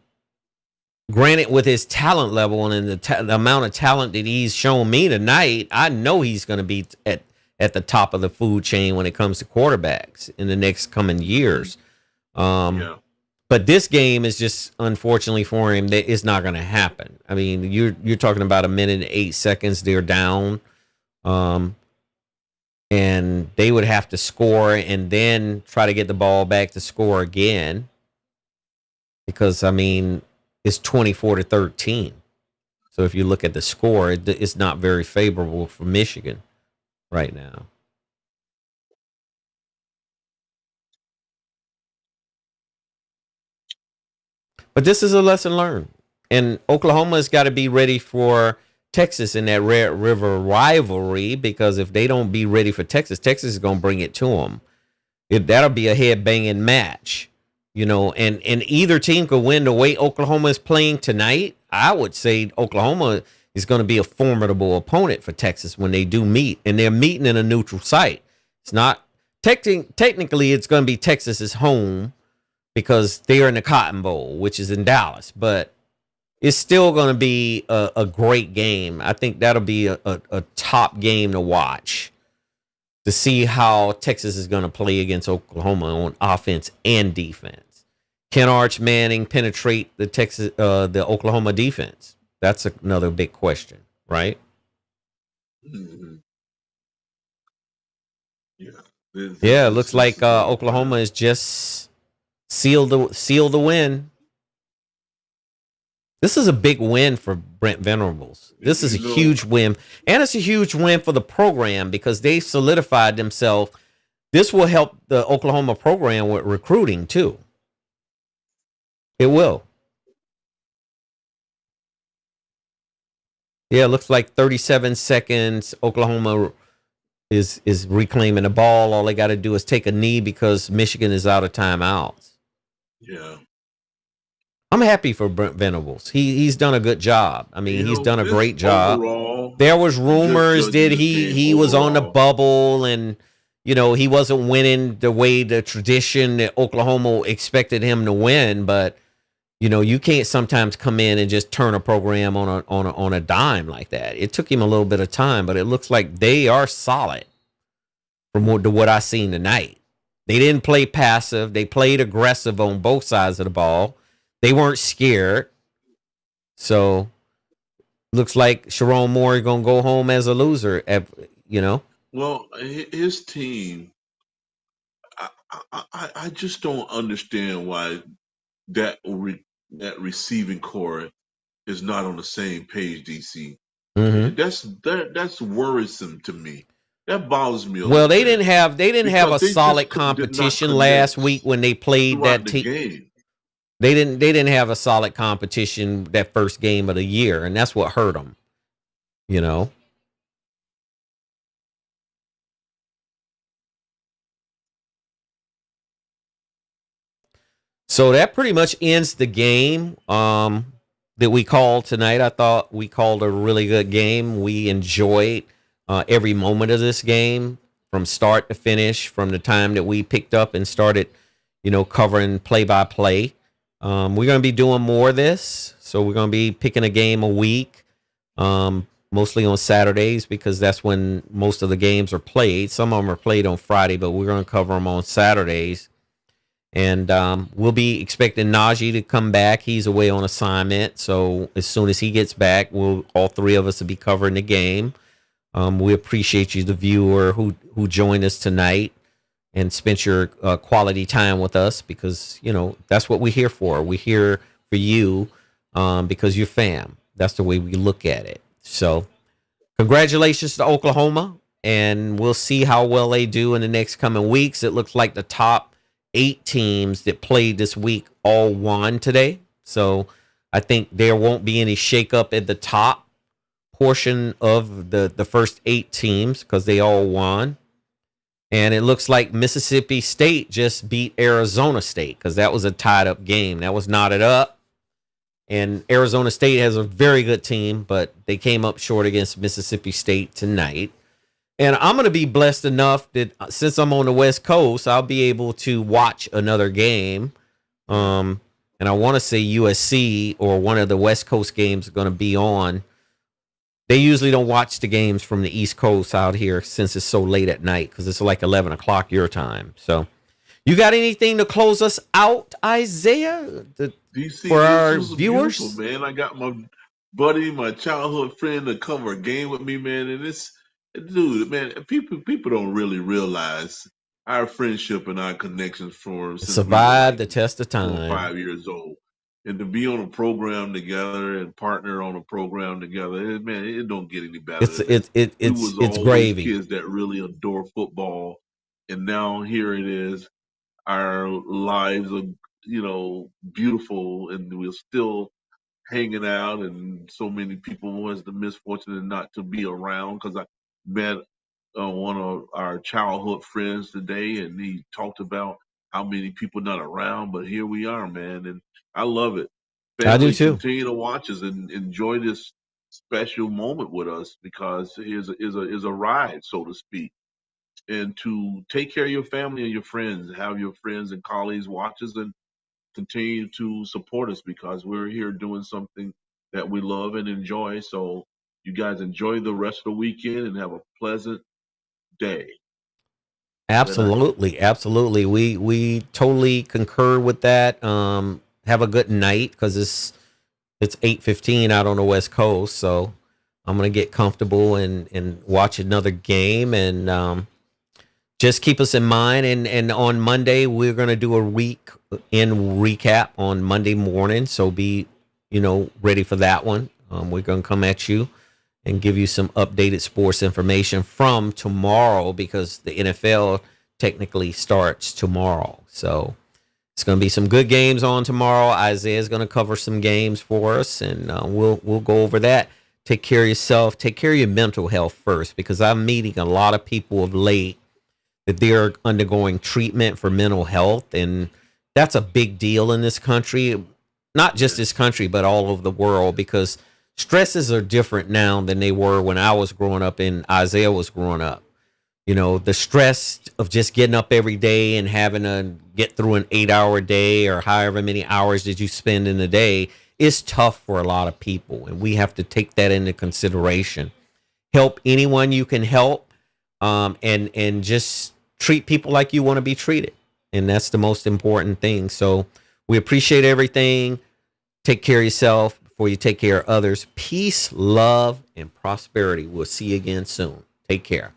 granted, with his talent level and the amount of talent that he's shown me tonight, I know he's going to be at the top of the food chain when it comes to quarterbacks in the next coming years. But this game is just, unfortunately for him, that it's not going to happen. I mean, you're talking about 1 minute and 8 seconds. They're down, and they would have to score and then try to get the ball back to score again. Because I mean, it's 24-13. So if you look at the score, it's not very favorable for Michigan right now. But this is a lesson learned. And Oklahoma's got to be ready for Texas in that Red River rivalry, because if they don't be ready for Texas, Texas is going to bring it to them. That'll be a head-banging match, you know, and either team could win the way Oklahoma is playing tonight. I would say Oklahoma is going to be a formidable opponent for Texas when they do meet, and they're meeting in a neutral site. It's not technically it's going to be Texas's home because they're in the Cotton Bowl, which is in Dallas, but it's still going to be a great game. I think that'll be a top game to watch, to see how Texas is going to play against Oklahoma on offense and defense. Can Arch Manning penetrate the Oklahoma defense? That's another big question, right? Mm-hmm. Yeah, it looks like Oklahoma is just sealed the win. This is a big win for Brent Venables. This is a huge win. And it's a huge win for the program because they solidified themselves. This will help the Oklahoma program with recruiting too. It will. Yeah, it looks like 37 seconds. Oklahoma is reclaiming the ball. All they got to do is take a knee because Michigan is out of timeouts. Yeah. I'm happy for Brent Venables. He's done a good job. I mean, he's done a great job. Overall, there was rumors that he was on the bubble and, you know, he wasn't winning the way the tradition that Oklahoma expected him to win. But, you know, you can't sometimes come in and just turn a program on a dime like that. It took him a little bit of time, but it looks like they are solid from what I seen tonight. They didn't play passive. They played aggressive on both sides of the ball. They weren't scared. So looks like Sherrone Moore is going to go home as a loser, you know? Well, his team, I just don't understand why that receiving core is not on the same page, DC. Mm-hmm. That's worrisome to me. That bothers me. Well, they didn't have a solid competition last week when they played that game. They didn't have a solid competition that first game of the year, and that's what hurt them. You know. So that pretty much ends the game that we called tonight. I thought we called a really good game. We enjoyed every moment of this game from start to finish, from the time that we picked up and started, you know, covering play-by-play. We're going to be doing more of this. So we're going to be picking a game a week. mostly on Saturdays because that's when most of the games are played. Some of them are played on Friday, but we're going to cover them on Saturdays. And we'll be expecting Najee to come back. He's away on assignment. So as soon as he gets back, all three of us will be covering the game. We appreciate you, the viewer who joined us tonight and spent your quality time with us because, that's what we're here for. We're here for you because you're fam. That's the way we look at it. So congratulations to Oklahoma, and we'll see how well they do in the next coming weeks. It looks like the top 8 teams that played this week all won today. So I think there won't be any shakeup at the top portion of the first 8 teams because they all won. And it looks like Mississippi State just beat Arizona State because that was a tied up game. That was knotted up. And Arizona State has a very good team, but they came up short against Mississippi State tonight. And I'm going to be blessed enough that since I'm on the West Coast, I'll be able to watch another game. And I want to say USC or one of the West Coast games are going to be on. They usually don't watch the games from the East Coast out here since it's so late at night because it's like 11 o'clock your time. So you got anything to close us out, Isaiah, DC, for our viewers? Man, I got my buddy, my childhood friend to cover a game with me, man. And dude, man, people don't really realize our friendship and our connections since Survived we the test of 4 or time. 5 years old. And to be on a program together and partner on a program together, man, it don't get any better. It's gravy. Kids that really adore football, and now here it is. Our lives are, beautiful, and we're still hanging out. And so many people has the misfortune not to be around because I met one of our childhood friends today, and he talked about how many people not around, but here we are, man, and I love it. I do too. Continue to watch us and enjoy this special moment with us because it is a ride, so to speak. And to take care of your family and your friends, have your friends and colleagues watch us and continue to support us because we're here doing something that we love and enjoy. So you guys enjoy the rest of the weekend and have a pleasant day. Absolutely. We totally concur with that. Have a good night because it's 8:15 out on the West Coast, so I'm gonna get comfortable and watch another game and just keep us in mind. And on Monday we're gonna do a week in recap on Monday morning, so be ready for that one. We're gonna come at you and give you some updated sports information from tomorrow because the NFL technically starts tomorrow. So it's going to be some good games on tomorrow. Isaiah's going to cover some games for us, and we'll go over that. Take care of yourself. Take care of your mental health first because I'm meeting a lot of people of late that they're undergoing treatment for mental health, and that's a big deal in this country. Not just this country, but all over the world because stresses are different now than they were when I was growing up and Isaiah was growing up. The stress of just getting up every day and having to get through an 8-hour day or however many hours that you spend in a day is tough for a lot of people. And we have to take that into consideration. Help anyone you can help, and just treat people like you want to be treated. And that's the most important thing. So we appreciate everything. Take care of yourself before you take care of others. Peace, love, and prosperity. We'll see you again soon. Take care.